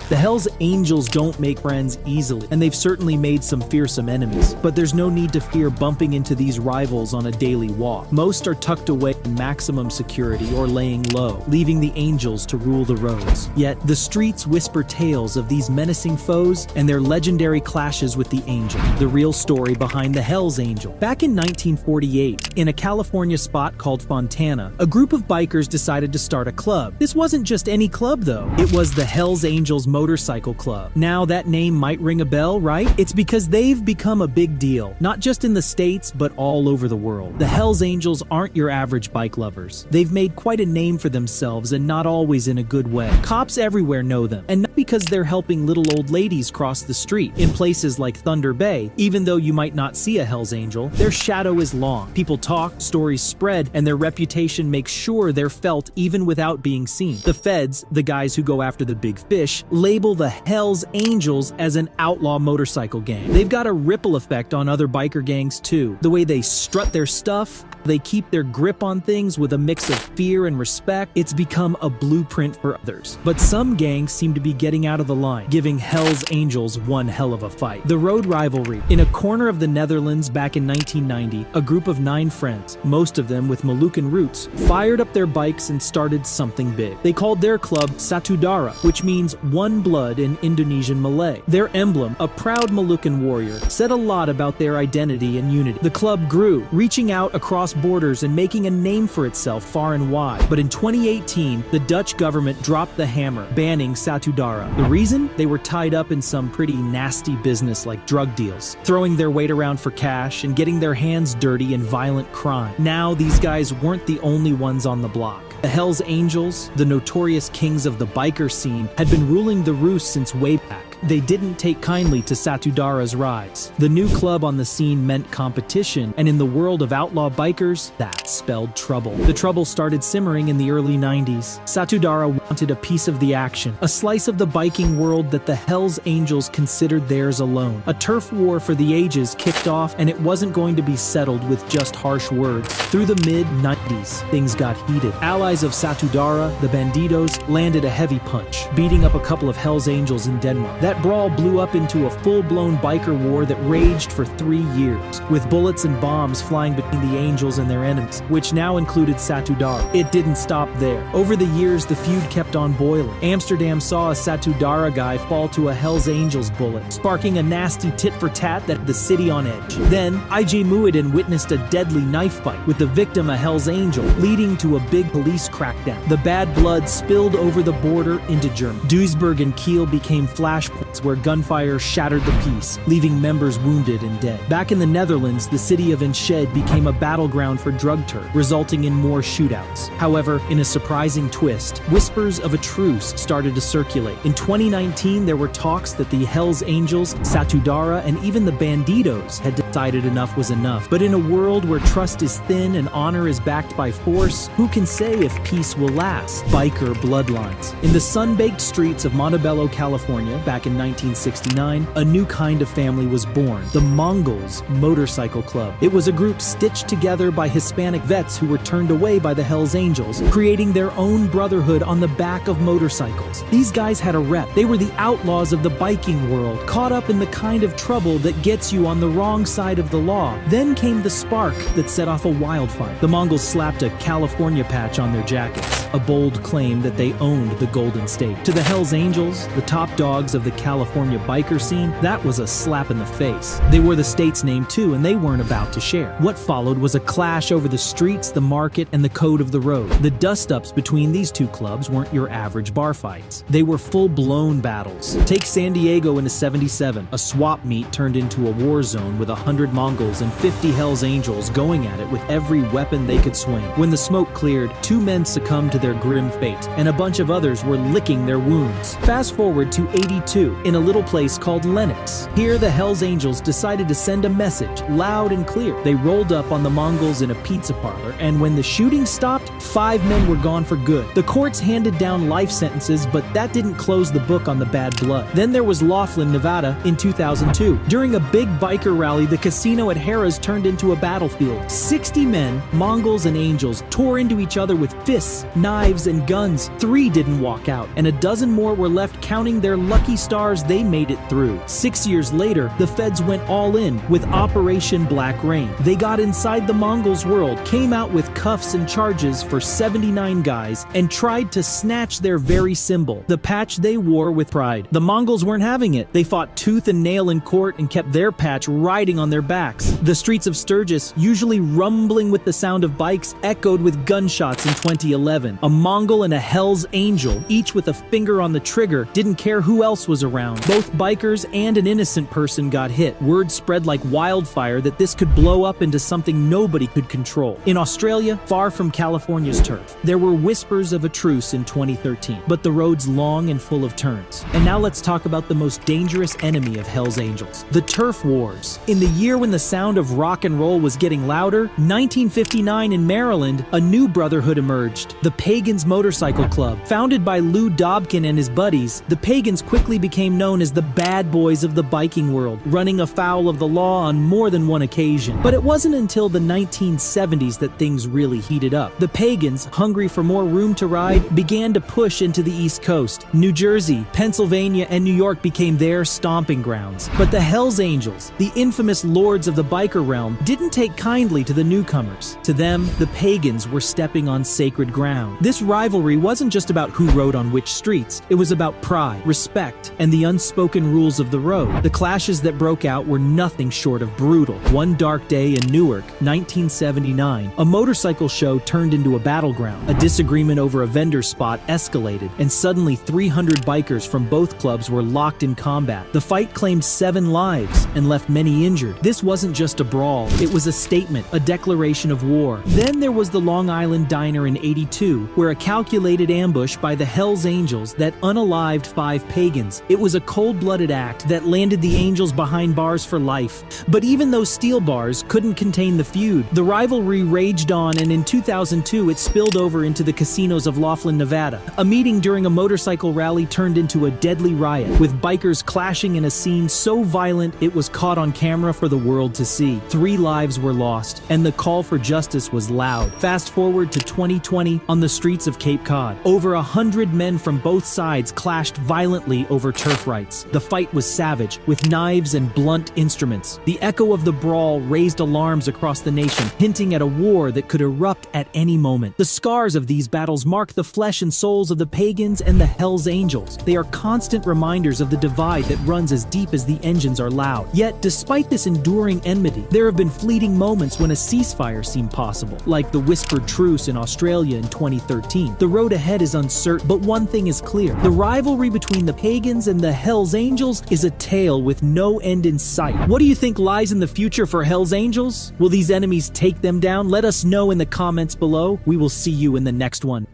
The Hells Angels don't make friends easily, and they've certainly made some fearsome enemies. But there's no need to fear bumping into these rivals on a daily walk. Most are tucked away in maximum security or laying low, leaving the Angels to rule the roads. Yet, the streets whisper tales of these menacing foes and their legendary clashes with the Angel, the real story behind the Hells Angel. Back in 1948, in a California spot called Fontana, a group of bikers decided to start a club. This wasn't just any club, though. It was the Hells Angels Motorcycle Club. Now that name might ring a bell, right? It's because they've become a big deal, not just in the States, but all over the world. The Hells Angels aren't your average bike lovers. They've made quite a name for themselves, and not always in a good way. Cops everywhere know them, and not because they're helping little old ladies cross the street. In places like Thunder Bay, even though you might not see a Hells Angel, their shadow is long. People talk, stories spread, and their reputation makes sure they're felt even without being seen. The feds, the guys who go after the big fish, label the Hells Angels as an outlaw motorcycle gang. They've got a ripple effect on other biker gangs too. The way they strut their stuff, they keep their grip on things with a mix of fear and respect. It's become a blueprint for others. But some gangs seem to be getting out of the line, giving Hells Angels one hell of a fight. The road rivalry. In a corner of the Netherlands back in 1990, a group of 9 friends, most of them with Moluccan roots, fired up their bikes and started something big. They called their club Satudara, which means one blood in Indonesian Malay. Their emblem, a proud Moluccan warrior, said a lot about their identity and unity. The club grew, reaching out across borders and making a name for itself far and wide. But in 2018, the Dutch government dropped the hammer, banning Satudara. era. The reason? They were tied up in some pretty nasty business like drug deals, throwing their weight around for cash and getting their hands dirty in violent crime. Now, these guys weren't the only ones on the block. The Hells Angels, the notorious kings of the biker scene, had been ruling the roost since way back. They didn't take kindly to Satudara's rise. The new club on the scene meant competition, and in the world of outlaw bikers, that spelled trouble. The trouble started simmering in the early 90s. Satudara wanted a piece of the action, a slice of the biking world that the Hells Angels considered theirs alone. A turf war for the ages kicked off, and it wasn't going to be settled with just harsh words. Through the mid-90s, things got heated. Allies of Satudara, the Bandidos, landed a heavy punch, beating up a couple of Hells Angels in Denmark. That brawl blew up into a full-blown biker war that raged for 3 years, with bullets and bombs flying between the Angels and their enemies, which now included Satudara. It didn't stop there. Over the years, the feud kept on boiling. Amsterdam saw a Satudara guy fall to a Hells Angels bullet, sparking a nasty tit-for-tat that had the city on edge. Then, I.J. Muiden witnessed a deadly knife fight, with the victim a Hells Angel, leading to a big police crackdown. The bad blood spilled over the border into Germany. Duisburg and Kiel became flashpoints where gunfire shattered the peace, leaving members wounded and dead. Back in the Netherlands, the city of Enschede became a battleground for drug turf, resulting in more shootouts. However, in a surprising twist, whispers of a truce started to circulate. In 2019, there were talks that the Hells Angels, Satudara, and even the Bandidos had decided enough was enough. But in a world where trust is thin and honor is backed by force, who can say if peace will last? Biker bloodlines. In the sun-baked streets of Montebello, California, back in 1969, a new kind of family was born, the Mongols Motorcycle Club. It was a group stitched together by Hispanic vets who were turned away by the Hells Angels, creating their own brotherhood on the back of motorcycles. These guys had a rep. They were the outlaws of the biking world, caught up in the kind of trouble that gets you on the wrong side of the law. Then came the spark that set off a wildfire. The Mongols slapped a California patch on their jackets, a bold claim that they owned the Golden State. To the Hells Angels, the top dogs of the California biker scene, that was a slap in the face. They were the state's name too, and they weren't about to share. What followed was a clash over the streets, the market, and the code of the road. The dust-ups between these two clubs weren't your average bar fights. They were full-blown battles. Take San Diego in '77. A swap meet turned into a war zone with 100 Mongols and 50 Hells Angels going at it with every weapon they could swing. When the smoke cleared, 2 men succumbed to their grim fate, and a bunch of others were licking their wounds. Fast forward to '82, in a little place called Lennox. Here, the Hells Angels decided to send a message, loud and clear. They rolled up on the Mongols in a pizza parlor, and when the shooting stopped, 5 men were gone for good. The courts handed down life sentences, but that didn't close the book on the bad blood. Then there was Laughlin, Nevada, in 2002. During a big biker rally, the casino at Harrah's turned into a battlefield. 60 men, Mongols and Angels, tore into each other with fists, knives, and guns. 3 didn't walk out, and a dozen more were left counting their lucky stars they made it through. 6 years later, the feds went all in with Operation Black Rain. They got inside the Mongols' world, came out with cuffs and charges for 79 guys, and tried to snatch their very symbol, the patch they wore with pride. The Mongols weren't having it. They fought tooth and nail in court and kept their patch riding on their backs. The streets of Sturgis, usually rumbling with the sound of bikes, echoed with gunshots in 2011. A Mongol and a Hells Angel, each with a finger on the trigger, didn't care who else was around. Both bikers and an innocent person got hit. Word spread like wildfire that this could blow up into something nobody could control. In Australia, far from California's turf, there were whispers of a truce in 2013, but the road's long and full of turns. And now let's talk about the most dangerous enemy of Hells Angels, the turf wars. In the year when the sound of rock and roll was getting louder, 1959 in Maryland, a new brotherhood emerged, the Pagans Motorcycle Club. Founded by Lou Dobkin and his buddies, the Pagans quickly became known as the bad boys of the biking world, running afoul of the law on more than one occasion. But it wasn't until the 1970s that things really heated up. The Pagans, hungry for more room to ride, began to push into the East Coast. New Jersey, Pennsylvania, and New York became their stomping grounds. But the Hells Angels, the infamous lords of the biker realm, didn't take kindly to the newcomers. To them, the Pagans were stepping on sacred ground. This rivalry wasn't just about who rode on which streets. It was about pride, respect, and the unspoken rules of the road. The clashes that broke out were nothing short of brutal. One dark day in Newark, 1979, a motorcycle show turned into a battleground. A disagreement over a vendor spot escalated, and suddenly 300 bikers from both clubs were locked in combat. The fight claimed 7 lives and left many injured. This wasn't just a brawl, it was a statement, a declaration of war. Then there was the Long Island Diner in '82, where a calculated ambush by the Hells Angels that unalived 5 pagans. It was a cold-blooded act that landed the Angels behind bars for life. But even those steel bars couldn't contain the feud. The rivalry raged on, and in 2002 it spilled over into the casinos of Laughlin, Nevada. A meeting during a motorcycle rally turned into a deadly riot, with bikers clashing in a scene so violent it was caught on camera for the world to see. 3 lives were lost, and the call for justice was loud. Fast forward to 2020 on the streets of Cape Cod. Over 100 men from both sides clashed violently over turf rights. The fight was savage, with knives and blunt instruments. The echo of the brawl raised alarms across the nation, hinting at a war that could erupt at any moment. The scars of these battles mark the flesh and souls of the pagans and the Hells Angels. They are constant reminders of the divide that runs as deep as the engines are loud. Yet, despite this enduring enmity, there have been fleeting moments when a ceasefire seemed possible, like the whispered truce in Australia in 2013. The road ahead is uncertain, but one thing is clear. The rivalry between the pagans and the Hells Angels is a tale with no end in sight. What do you think lies in the future for Hells Angels? Will these enemies take them down? Let us know in the comments below. We will see you in the next one.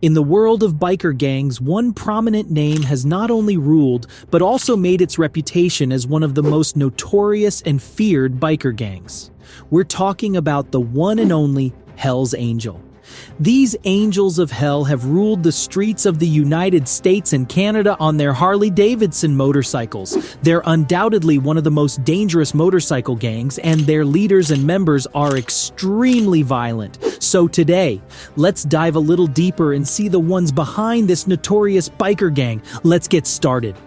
In the world of biker gangs, one prominent name has not only ruled, but also made its reputation as one of the most notorious and feared biker gangs. We're talking about the one and only Hells Angel. These angels of hell have ruled the streets of the United States and Canada on their Harley-Davidson motorcycles. They're undoubtedly one of the most dangerous motorcycle gangs, and their leaders and members are extremely violent. So today, let's dive a little deeper and see the ones behind this notorious biker gang. Let's get started.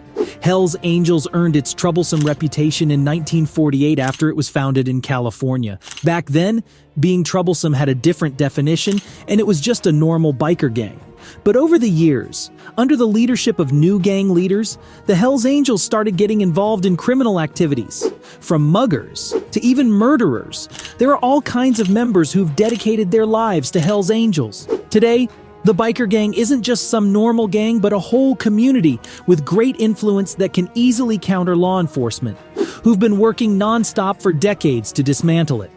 Hells Angels earned its troublesome reputation in 1948 after it was founded in California. Back then, being troublesome had a different definition, and it was just a normal biker gang. But over the years, under the leadership of new gang leaders, the Hells Angels started getting involved in criminal activities. From muggers to even murderers, there are all kinds of members who've dedicated their lives to Hells Angels. Today, the biker gang isn't just some normal gang, but a whole community with great influence that can easily counter law enforcement, who've been working non-stop for decades to dismantle it.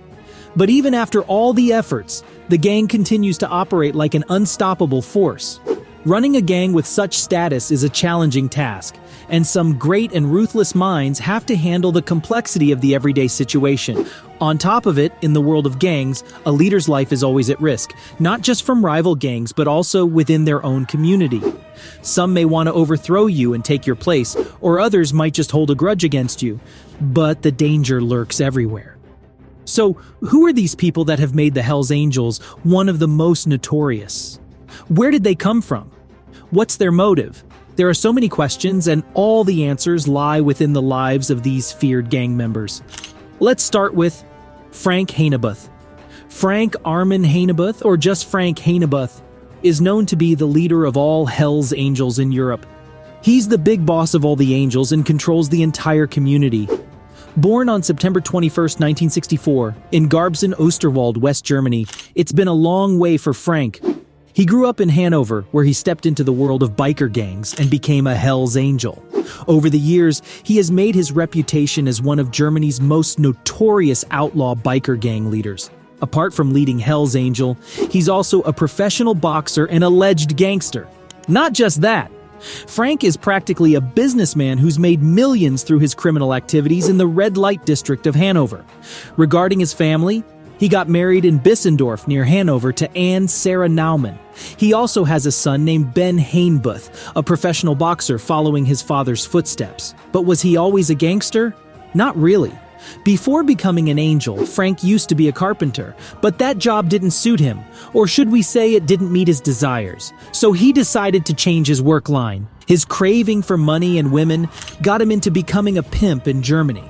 But even after all the efforts, the gang continues to operate like an unstoppable force. Running a gang with such status is a challenging task, and some great and ruthless minds have to handle the complexity of the everyday situation. On top of it, in the world of gangs, a leader's life is always at risk, not just from rival gangs, but also within their own community. Some may want to overthrow you and take your place, or others might just hold a grudge against you, but the danger lurks everywhere. So, who are these people that have made the Hells Angels one of the most notorious? Where did they come from? What's their motive? There are so many questions, and all the answers lie within the lives of these feared gang members. Let's start with Frank Hanebuth. Frank Armin Hanebuth, or just Frank Hanebuth, is known to be the leader of all Hells Angels in Europe. He's the big boss of all the angels and controls the entire community. Born on September 21, 1964, in Garbsen, Osterwald, West Germany, it's been a long way for Frank. He grew up in Hanover, where he stepped into the world of biker gangs and became a Hells Angel. Over the years, he has made his reputation as one of Germany's most notorious outlaw biker gang leaders. Apart from leading Hells Angel, he's also a professional boxer and alleged gangster. Not just that, Frank is practically a businessman who's made millions through his criminal activities in the red light district of Hanover. Regarding his family, he got married in Bissendorf near Hanover to Anne Sarah Naumann. He also has a son named Ben Hanebuth, a professional boxer following his father's footsteps. But was he always a gangster? Not really. Before becoming an angel, Frank used to be a carpenter, but that job didn't suit him, or should we say it didn't meet his desires. So he decided to change his work line. His craving for money and women got him into becoming a pimp in Germany.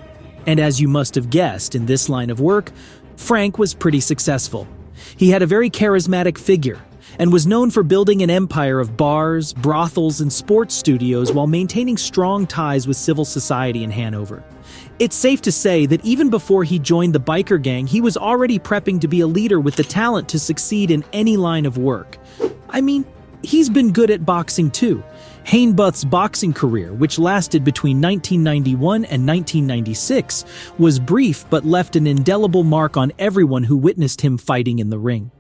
And as you must have guessed, in this line of work, Frank was pretty successful. He had a very charismatic figure, and was known for building an empire of bars, brothels, and sports studios while maintaining strong ties with civil society in Hanover. It's safe to say that even before he joined the biker gang, he was already prepping to be a leader with the talent to succeed in any line of work. I mean, he's been good at boxing too. Hanb's boxing career, which lasted between 1991 and 1996, was brief but left an indelible mark on everyone who witnessed him fighting in the ring.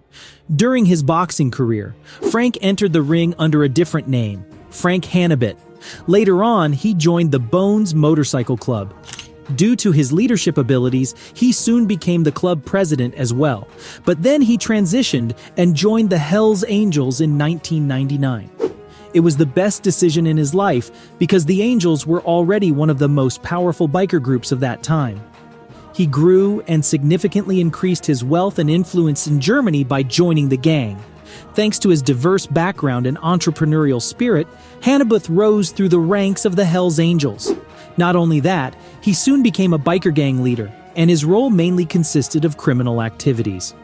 During his boxing career, Frank entered the ring under a different name, Frank Hanb. Later on, he joined the Bones Motorcycle Club. Due to his leadership abilities, he soon became the club president as well, but then he transitioned and joined the Hells Angels in 1999. It was the best decision in his life because the Angels were already one of the most powerful biker groups of that time. He grew and significantly increased his wealth and influence in Germany by joining the gang. Thanks to his diverse background and entrepreneurial spirit, Hanb rose through the ranks of the Hells Angels. Not only that, he soon became a biker gang leader, and his role mainly consisted of criminal activities.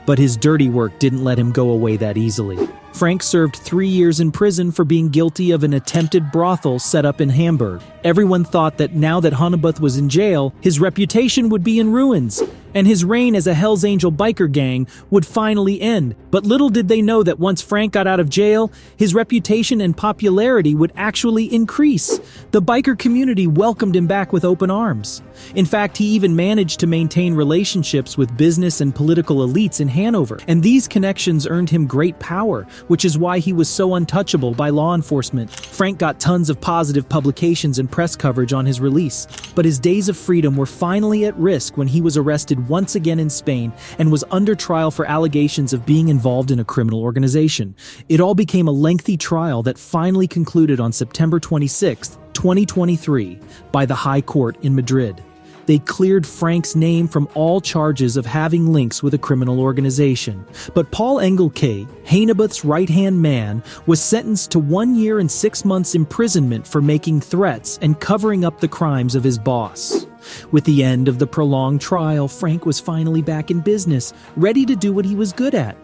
But his dirty work didn't let him go away that easily. Frank served 3 years in prison for being guilty of an attempted brothel set up in Hamburg. Everyone thought that now that Hanb was in jail, his reputation would be in ruins, and his reign as a Hells Angel biker gang would finally end. But little did they know that once Frank got out of jail, his reputation and popularity would actually increase. The biker community welcomed him back with open arms. In fact, he even managed to maintain relationships with business and political elites in Hanover, and these connections earned him great power, which is why he was so untouchable by law enforcement. Frank got tons of positive publications and press coverage on his release, but his days of freedom were finally at risk when he was arrested once again in Spain and was under trial for allegations of being involved in a criminal organization. It all became a lengthy trial that finally concluded on September 26, 2023, by the High Court in Madrid. They cleared Frank's name from all charges of having links with a criminal organization. But Paul Engelke, Hanb's right-hand man, was sentenced to 1 year and 6 months imprisonment for making threats and covering up the crimes of his boss. With the end of the prolonged trial, Frank was finally back in business, ready to do what he was good at.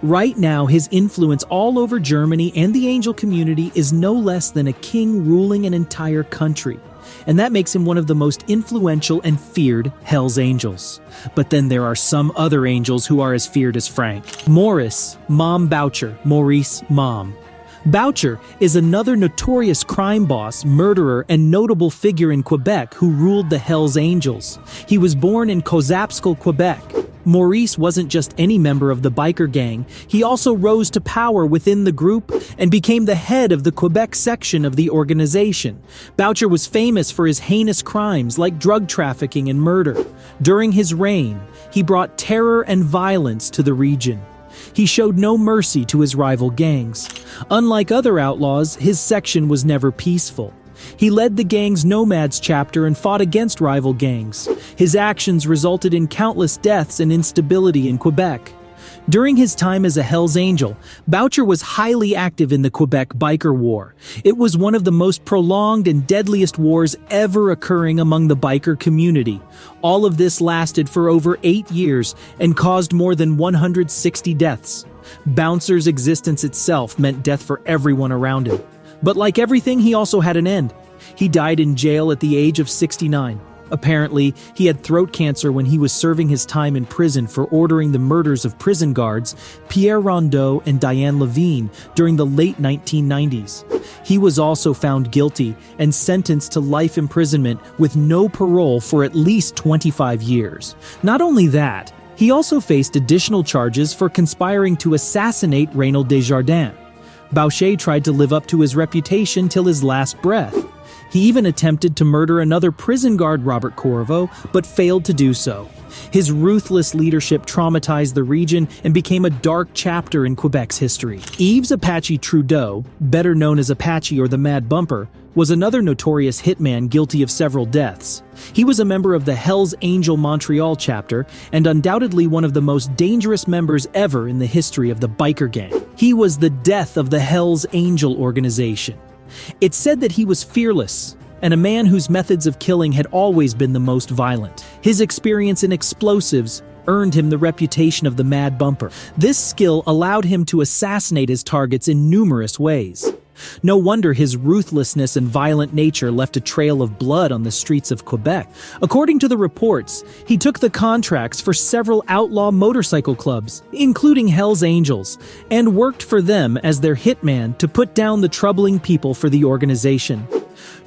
Right now, his influence all over Germany and the angel community is no less than a king ruling an entire country. And that makes him one of the most influential and feared Hells Angels. But then there are some other angels who are as feared as Frank. Maurice Boucher, Maurice Mom. Boucher is another notorious crime boss, murderer, and notable figure in Quebec who ruled the Hells Angels. He was born in Cozaspskel, Quebec. Maurice wasn't just any member of the biker gang, he also rose to power within the group and became the head of the Quebec section of the organization. Boucher was famous for his heinous crimes like drug trafficking and murder. During his reign, he brought terror and violence to the region. He showed no mercy to his rival gangs. Unlike other outlaws, his section was never peaceful. He led the gang's Nomads chapter and fought against rival gangs. His actions resulted in countless deaths and instability in Quebec. During his time as a Hells Angel, Boucher was highly active in the Quebec Biker War. It was one of the most prolonged and deadliest wars ever occurring among the biker community. All of this lasted for over 8 years and caused more than 160 deaths. Boucher's existence itself meant death for everyone around him. But like everything, he also had an end. He died in jail at the age of 69. Apparently, he had throat cancer when he was serving his time in prison for ordering the murders of prison guards Pierre Rondeau and Diane Levine during the late 1990s. He was also found guilty and sentenced to life imprisonment with no parole for at least 25 years. Not only that, he also faced additional charges for conspiring to assassinate Reynald Desjardins. Boucher tried to live up to his reputation till his last breath. He even attempted to murder another prison guard, Robert Corvo, but failed to do so. His ruthless leadership traumatized the region and became a dark chapter in Quebec's history. Yves Apache Trudeau, better known as Apache or the Mad Bumper, was another notorious hitman guilty of several deaths. He was a member of the Hells Angel Montreal chapter and undoubtedly one of the most dangerous members ever in the history of the biker gang. He was the death of the Hells Angel organization. It's said that he was fearless and a man whose methods of killing had always been the most violent. His experience in explosives, earned him the reputation of the Mad Bumper. This skill allowed him to assassinate his targets in numerous ways. No wonder his ruthlessness and violent nature left a trail of blood on the streets of Quebec. According to the reports, he took the contracts for several outlaw motorcycle clubs, including Hell's Angels, and worked for them as their hitman to put down the troubling people for the organization.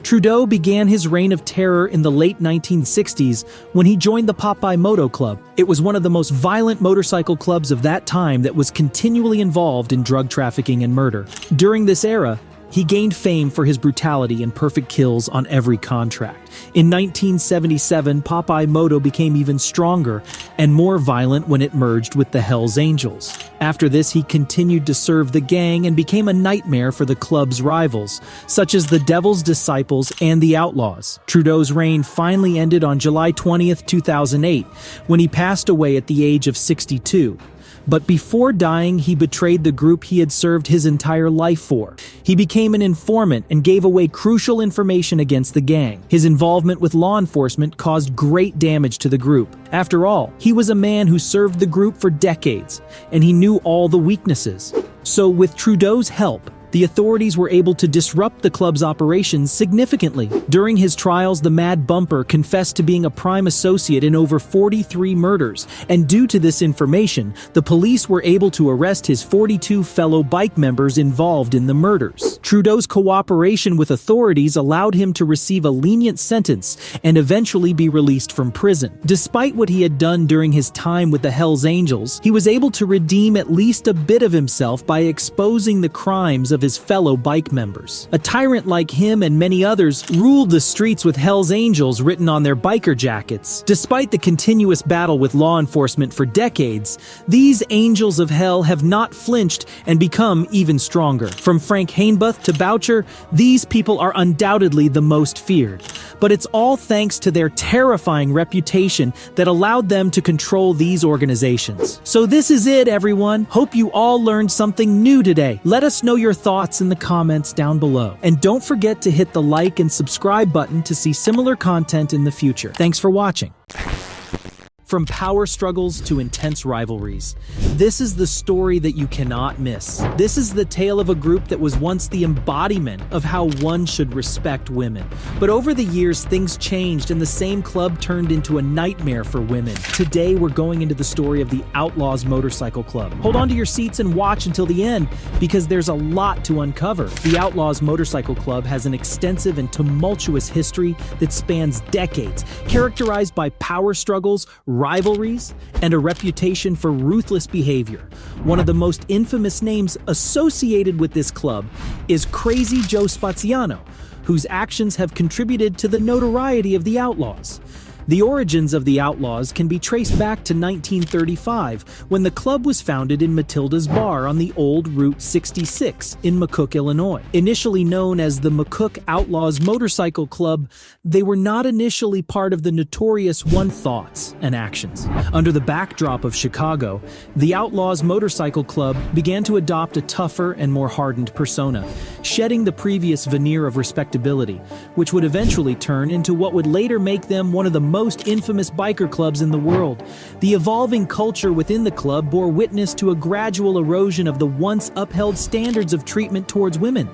Trudeau began his reign of terror in the late 1960s when he joined the Popeye Moto Club. It was one of the most violent motorcycle clubs of that time that was continually involved in drug trafficking and murder. During this era, he gained fame for his brutality and perfect kills on every contract. In 1977, Popeye Moto became even stronger and more violent when it merged with the Hells Angels. After this, he continued to serve the gang and became a nightmare for the club's rivals, such as the Devil's Disciples and the Outlaws. Trudeau's reign finally ended on July 20th, 2008, when he passed away at the age of 62. But before dying, he betrayed the group he had served his entire life for. He became an informant and gave away crucial information against the gang. His involvement with law enforcement caused great damage to the group. After all, he was a man who served the group for decades, and he knew all the weaknesses. So with Trudeau's help, the authorities were able to disrupt the club's operations significantly. During his trials, the Mad Bumper confessed to being a prime associate in over 43 murders, and due to this information, the police were able to arrest his 42 fellow bike members involved in the murders. Trudeau's cooperation with authorities allowed him to receive a lenient sentence and eventually be released from prison. Despite what he had done during his time with the Hells Angels, he was able to redeem at least a bit of himself by exposing the crimes of his fellow bike members. A tyrant like him and many others ruled the streets with Hell's Angels written on their biker jackets. Despite the continuous battle with law enforcement for decades, these angels of hell have not flinched and become even stronger. From Frank Hanb to Boucher, these people are undoubtedly the most feared. But it's all thanks to their terrifying reputation that allowed them to control these organizations. So this is it, everyone. Hope you all learned something new today. Let us know your thoughts in the comments down below. And don't forget to hit the like and subscribe button to see similar content in the future. Thanks for watching. From power struggles to intense rivalries, this is the story that you cannot miss. This is the tale of a group that was once the embodiment of how one should respect women. But over the years, things changed and the same club turned into a nightmare for women. Today, we're going into the story of the Outlaws Motorcycle Club. Hold on to your seats and watch until the end, because there's a lot to uncover. The Outlaws Motorcycle Club has an extensive and tumultuous history that spans decades, characterized by power struggles, rivalries, and a reputation for ruthless behavior. One of the most infamous names associated with this club is Crazy Joe Spaziano, whose actions have contributed to the notoriety of the Outlaws. The origins of the Outlaws can be traced back to 1935, when the club was founded in Matilda's Bar on the old Route 66 in McCook, Illinois. Initially known as the McCook Outlaws Motorcycle Club, they were not initially part of the notorious One Thoughts and Actions. Under the backdrop of Chicago, the Outlaws Motorcycle Club began to adopt a tougher and more hardened persona, shedding the previous veneer of respectability, which would eventually turn into what would later make them one of the most infamous biker clubs in the world. The evolving culture within the club bore witness to a gradual erosion of the once upheld standards of treatment towards women.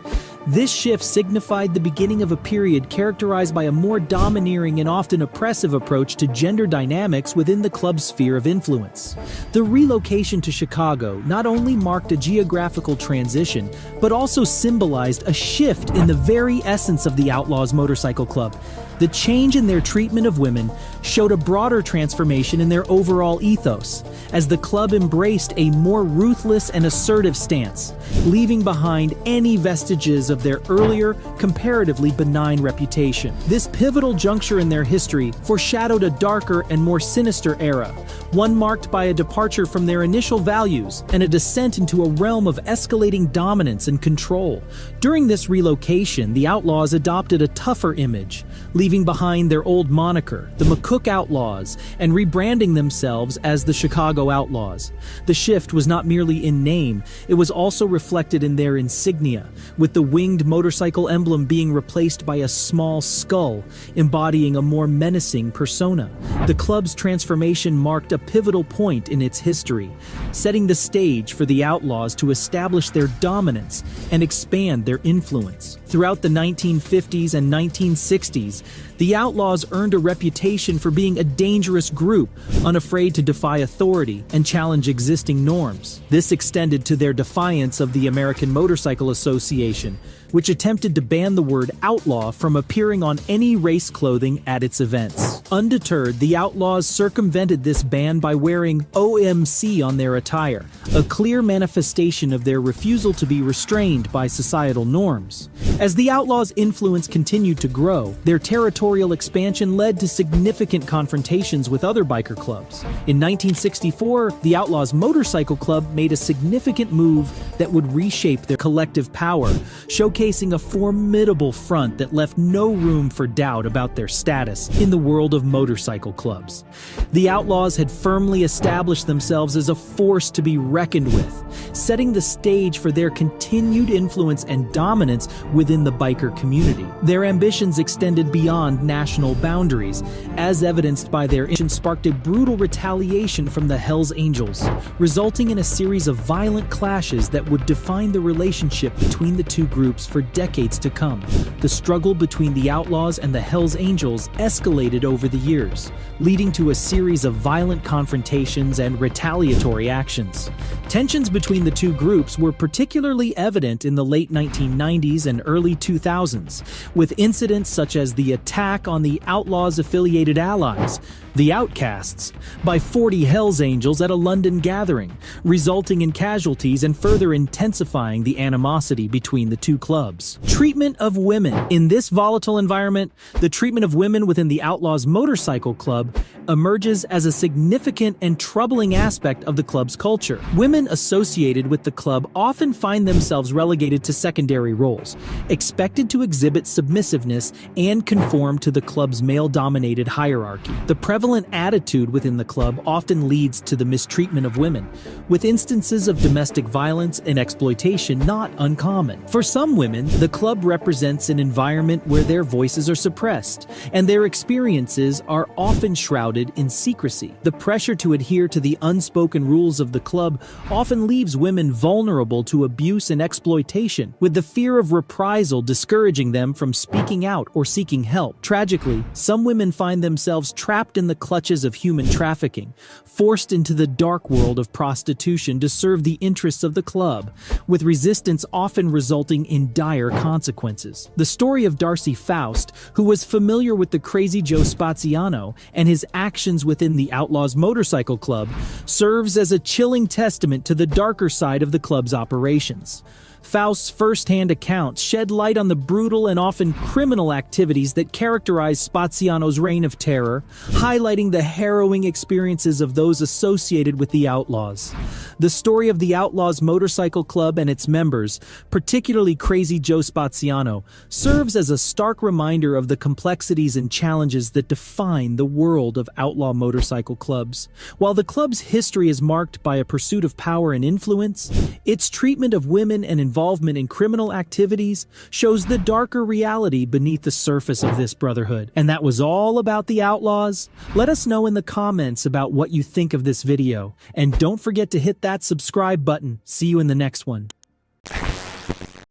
This shift signified the beginning of a period characterized by a more domineering and often oppressive approach to gender dynamics within the club's sphere of influence. The relocation to Chicago not only marked a geographical transition, but also symbolized a shift in the very essence of the Outlaws Motorcycle Club. The change in their treatment of women showed a broader transformation in their overall ethos, as the club embraced a more ruthless and assertive stance, leaving behind any vestiges of their earlier, comparatively benign reputation. This pivotal juncture in their history foreshadowed a darker and more sinister era, one marked by a departure from their initial values and a descent into a realm of escalating dominance and control. During this relocation, the Outlaws adopted a tougher image, leaving behind their old moniker, the McCook Outlaws, and rebranding themselves as the Chicago Outlaws. The shift was not merely in name, it was also reflected in their insignia, with the winged motorcycle emblem being replaced by a small skull, embodying a more menacing persona. The club's transformation marked a pivotal point in its history, setting the stage for the Outlaws to establish their dominance and expand their influence. Throughout the 1950s and 1960s, the Outlaws earned a reputation for being a dangerous group, unafraid to defy authority and challenge existing norms. This extended to their defiance of the American Motorcycle Association, which attempted to ban the word outlaw from appearing on any race clothing at its events. Undeterred, the Outlaws circumvented this ban by wearing OMC on their attire, a clear manifestation of their refusal to be restrained by societal norms. As the Outlaws' influence continued to grow, their territorial expansion led to significant confrontations with other biker clubs. In 1964, the Outlaws Motorcycle Club made a significant move that would reshape their collective power, showcasing a formidable front that left no room for doubt about their status in the world of motorcycle clubs. The Outlaws had firmly established themselves as a force to be reckoned with, setting the stage for their continued influence and dominance within the biker community. Their ambitions extended beyond national boundaries, as evidenced by their action sparked a brutal retaliation from the Hells Angels, resulting in a series of violent clashes that would define the relationship between the two groups for decades to come. The struggle between the Outlaws and the Hells Angels escalated over the years, leading to a series of violent confrontations and retaliatory actions. Tensions between the two groups were particularly evident in the late 1990s and early 2000s, with incidents such as the attack on the Outlaws' affiliated allies, the Outcasts, by 40 Hells Angels at a London gathering, resulting in casualties and further intensifying the animosity between the two clubs. Treatment of women. In this volatile environment, the treatment of women within the Outlaws Motorcycle Club emerges as a significant and troubling aspect of the club's culture. Women associated with the club often find themselves relegated to secondary roles, expected to exhibit submissiveness and conform to the club's male-dominated hierarchy. The prevalent attitude within the club often leads to the mistreatment of women, with instances of domestic violence and exploitation not uncommon. For some women, the club represents an environment where their voices are suppressed, and their experiences are often shrouded in secrecy. The pressure to adhere to the unspoken rules of the club often leaves women vulnerable to abuse and exploitation, with the fear of reprisal discouraging them from speaking out or seeking help. Tragically, some women find themselves trapped in the clutches of human trafficking, forced into the dark world of prostitution to serve the interests of the club, with resistance often resulting in dire consequences. The story of Darcy Faust, who was familiar with the Crazy Joe Spaziano and his actions within the Outlaws Motorcycle Club, serves as a chilling testament to the darker side of the club's operations. Faust's first-hand accounts shed light on the brutal and often criminal activities that characterized Spaziano's reign of terror, highlighting the harrowing experiences of those associated with the Outlaws. The story of the Outlaws Motorcycle Club and its members, particularly Crazy Joe Spaziano, serves as a stark reminder of the complexities and challenges that define the world of outlaw motorcycle clubs. While the club's history is marked by a pursuit of power and influence, its treatment of women and involvement in criminal activities shows the darker reality beneath the surface of this brotherhood. And that was all about the Outlaws. Let us know in the comments about what you think of this video. And don't forget to hit that subscribe button. See you in the next one.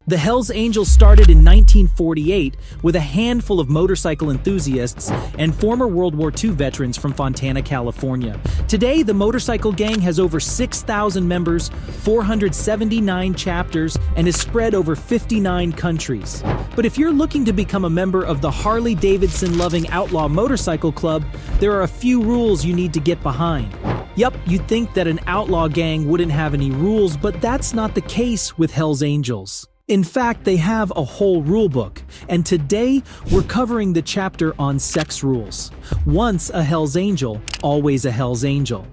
The Hells Angels started in 1948 with a handful of motorcycle enthusiasts and former World War II veterans from Fontana, California. Today, the motorcycle gang has over 6,000 members, 479 chapters, and is spread over 59 countries. But if you're looking to become a member of the Harley-Davidson-loving Outlaw Motorcycle Club, there are a few rules you need to get behind. Yup, you'd think that an outlaw gang wouldn't have any rules, but that's not the case with Hells Angels. In fact, they have a whole rulebook, and today we're covering the chapter on sex rules. Once a Hells Angel, always a Hells Angel.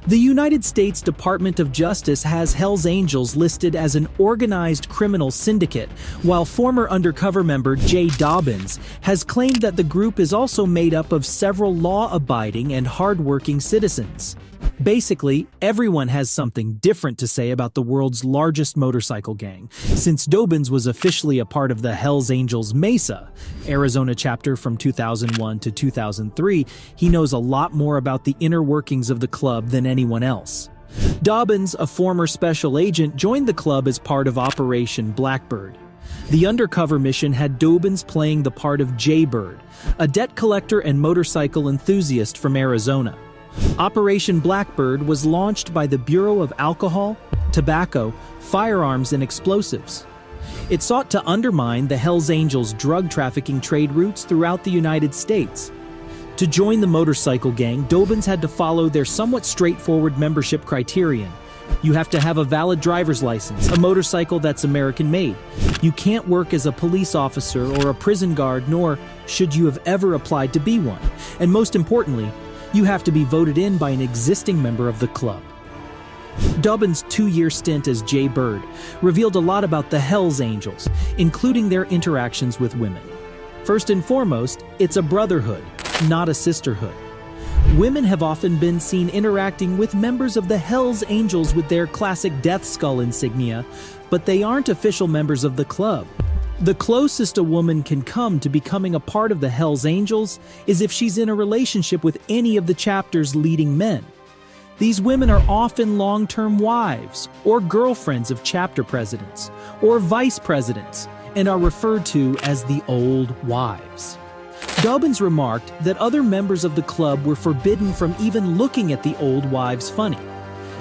The United States Department of Justice has Hells Angels listed as an organized criminal syndicate, while former undercover member Jay Dobbins has claimed that the group is also made up of several law-abiding and hard-working citizens. Basically, everyone has something different to say about the world's largest motorcycle gang. Since Dobyns was officially a part of the Hells Angels Mesa, Arizona chapter from 2001 to 2003, he knows a lot more about the inner workings of the club than anyone else. Dobyns, a former special agent, joined the club as part of Operation Blackbird. The undercover mission had Dobyns playing the part of Jaybird, a debt collector and motorcycle enthusiast from Arizona. Operation Blackbird was launched by the Bureau of Alcohol, Tobacco, Firearms, and Explosives. It sought to undermine the Hells Angels' drug trafficking trade routes throughout the United States. To join the motorcycle gang, Dobyns had to follow their somewhat straightforward membership criterion. You have to have a valid driver's license, a motorcycle that's American-made. You can't work as a police officer or a prison guard, nor should you have ever applied to be one. And most importantly, you have to be voted in by an existing member of the club. Dobyns' 2-year stint as Jay Bird revealed a lot about the Hells Angels, including their interactions with women. First and foremost, it's a brotherhood, not a sisterhood. Women have often been seen interacting with members of the Hells Angels with their classic death skull insignia, but they aren't official members of the club. The closest a woman can come to becoming a part of the Hells Angels is if she's in a relationship with any of the chapter's leading men. These women are often long-term wives or girlfriends of chapter presidents or vice presidents and are referred to as the Old Wives. Dobyns remarked that other members of the club were forbidden from even looking at the Old Wives funny.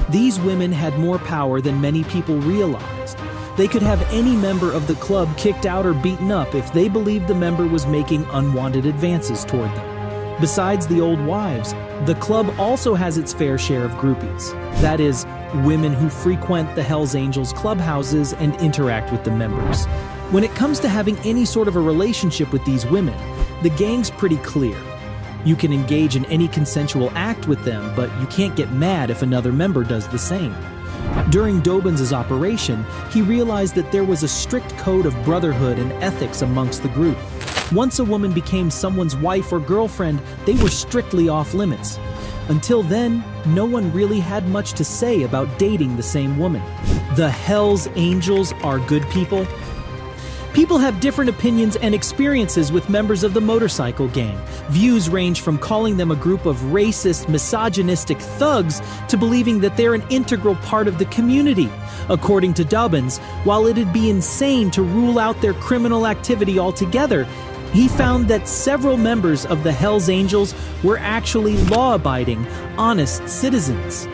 These women had more power than many people realized. They could have any member of the club kicked out or beaten up if they believed the member was making unwanted advances toward them. Besides the Old Wives, the club also has its fair share of groupies. That is, women who frequent the Hells Angels clubhouses and interact with the members. When it comes to having any sort of a relationship with these women, the gang's pretty clear. You can engage in any consensual act with them, but you can't get mad if another member does the same. During Dobyns' operation, he realized that there was a strict code of brotherhood and ethics amongst the group. Once a woman became someone's wife or girlfriend, they were strictly off limits. Until then, no one really had much to say about dating the same woman. The Hells Angels are good people. People have different opinions and experiences with members of the motorcycle gang. Views range from calling them a group of racist, misogynistic thugs to believing that they're an integral part of the community. According to Dobyns, while it'd be insane to rule out their criminal activity altogether, he found that several members of the Hells Angels were actually law-abiding, honest citizens.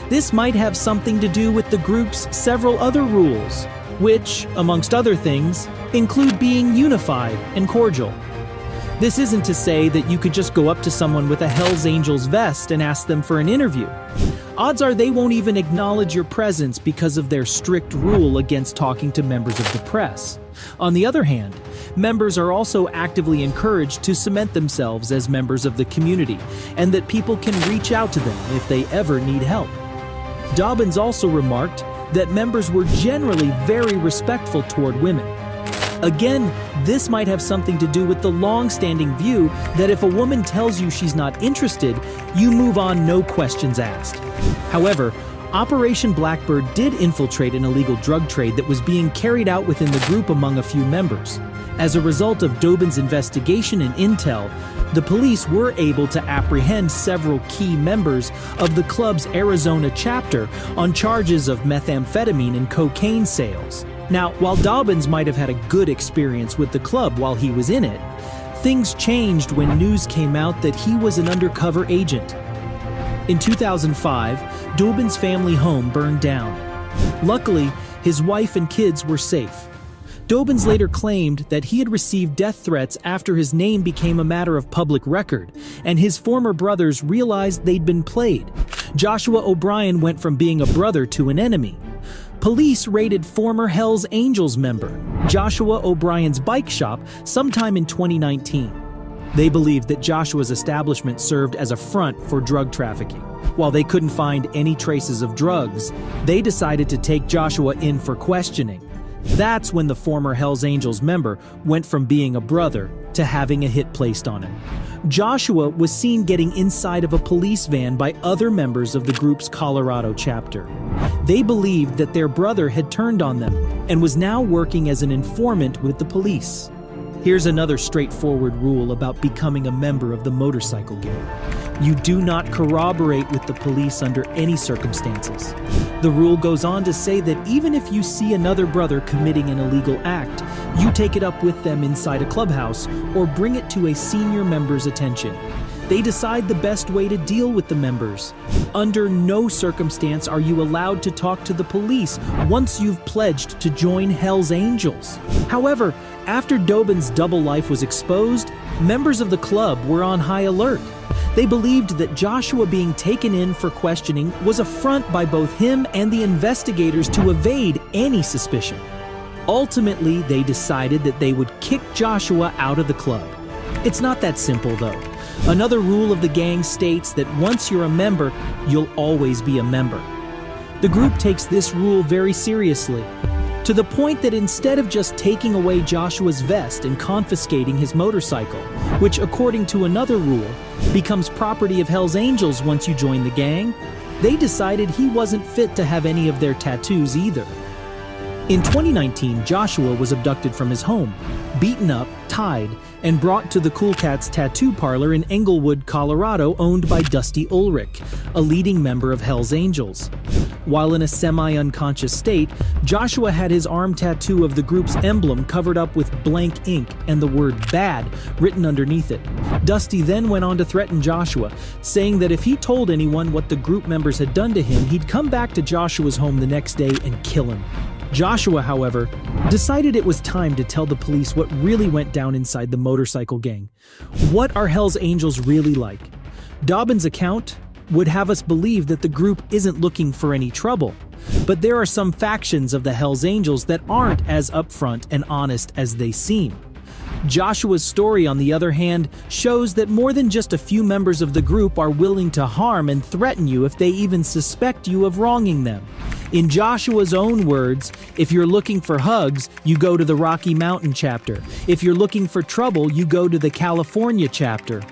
This might have something to do with the group's several other rules, which, amongst other things, include being unified and cordial. This isn't to say that you could just go up to someone with a Hells Angels vest and ask them for an interview. Odds are they won't even acknowledge your presence because of their strict rule against talking to members of the press. On the other hand, members are also actively encouraged to cement themselves as members of the community, and that people can reach out to them if they ever need help. Dobyns also remarked that members were generally very respectful toward women. Again, this might have something to do with the long-standing view that if a woman tells you she's not interested, you move on, no questions asked. However, Operation Blackbird did infiltrate an illegal drug trade that was being carried out within the group among a few members. As a result of Dobyns' investigation and intel, the police were able to apprehend several key members of the club's Arizona chapter on charges of methamphetamine and cocaine sales. Now, while Dobyns might have had a good experience with the club while he was in it, things changed when news came out that he was an undercover agent. In 2005, Dobyns' family home burned down. Luckily, his wife and kids were safe. Dobyns later claimed that he had received death threats after his name became a matter of public record, and his former brothers realized they'd been played. Joshua O'Brien went from being a brother to an enemy. Police raided former Hells Angels member Joshua O'Brien's bike shop sometime in 2019. They believed that Joshua's establishment served as a front for drug trafficking. While they couldn't find any traces of drugs, they decided to take Joshua in for questioning. That's when the former Hells Angels member went from being a brother to having a hit placed on him. Joshua was seen getting inside of a police van by other members of the group's Colorado chapter. They believed that their brother had turned on them and was now working as an informant with the police. Here's another straightforward rule about becoming a member of the motorcycle gang. You do not corroborate with the police under any circumstances. The rule goes on to say that even if you see another brother committing an illegal act, you take it up with them inside a clubhouse or bring it to a senior member's attention. They decide the best way to deal with the members. Under no circumstance are you allowed to talk to the police once you've pledged to join Hell's Angels. However, after Dobin's double life was exposed, members of the club were on high alert. They believed that Joshua being taken in for questioning was a front by both him and the investigators to evade any suspicion. Ultimately, they decided that they would kick Joshua out of the club. It's not that simple, though. Another rule of the gang states that once you're a member, you'll always be a member. The group takes this rule very seriously, to the point that instead of just taking away Joshua's vest and confiscating his motorcycle, which according to another rule, becomes property of Hell's Angels once you join the gang, they decided he wasn't fit to have any of their tattoos either. In 2019, Joshua was abducted from his home, beaten up, tied, and brought to the Cool Cats tattoo parlor in Englewood, Colorado, owned by Dusty Ulrich, a leading member of Hell's Angels. While in a semi-unconscious state, Joshua had his arm tattoo of the group's emblem covered up with blank ink and the word "bad" written underneath it. Dusty then went on to threaten Joshua, saying that if he told anyone what the group members had done to him, he'd come back to Joshua's home the next day and kill him. Joshua, however, decided it was time to tell the police what really went down inside the motorcycle gang. What are Hell's Angels really like? Dobbin's account would have us believe that the group isn't looking for any trouble. But there are some factions of the Hell's Angels that aren't as upfront and honest as they seem. Joshua's story, on the other hand, shows that more than just a few members of the group are willing to harm and threaten you if they even suspect you of wronging them. In Joshua's own words, if you're looking for hugs, you go to the Rocky Mountain chapter. If you're looking for trouble, you go to the California chapter.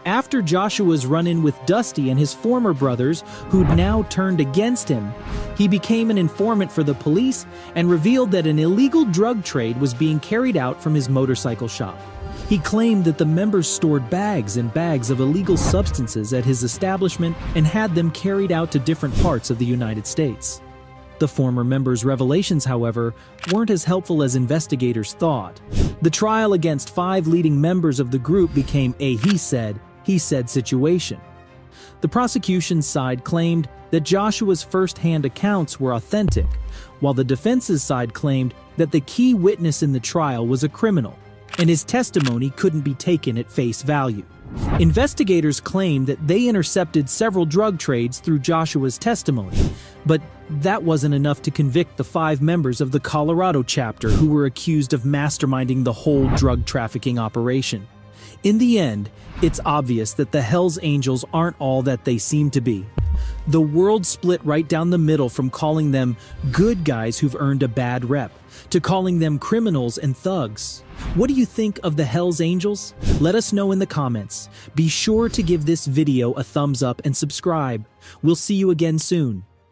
After Joshua's run-in with Dusty and his former brothers, who'd now turned against him, he became an informant for the police and revealed that an illegal drug trade was being carried out from his motorcycle shop. He claimed that the members stored bags and bags of illegal substances at his establishment and had them carried out to different parts of the United States. The former members' revelations, however, weren't as helpful as investigators thought. The trial against 5 leading members of the group became a he said situation. The prosecution's side claimed that Joshua's first-hand accounts were authentic, while the defense's side claimed that the key witness in the trial was a criminal, and his testimony couldn't be taken at face value. Investigators claimed that they intercepted several drug trades through Joshua's testimony, but that wasn't enough to convict the 5 members of the Colorado chapter who were accused of masterminding the whole drug trafficking operation. In the end, it's obvious that the Hell's Angels aren't all that they seem to be. The world split right down the middle, from calling them good guys who've earned a bad rep, to calling them criminals and thugs. What do you think of the Hell's Angels? Let us know in the comments. Be sure to give this video a thumbs up and subscribe. We'll see you again soon.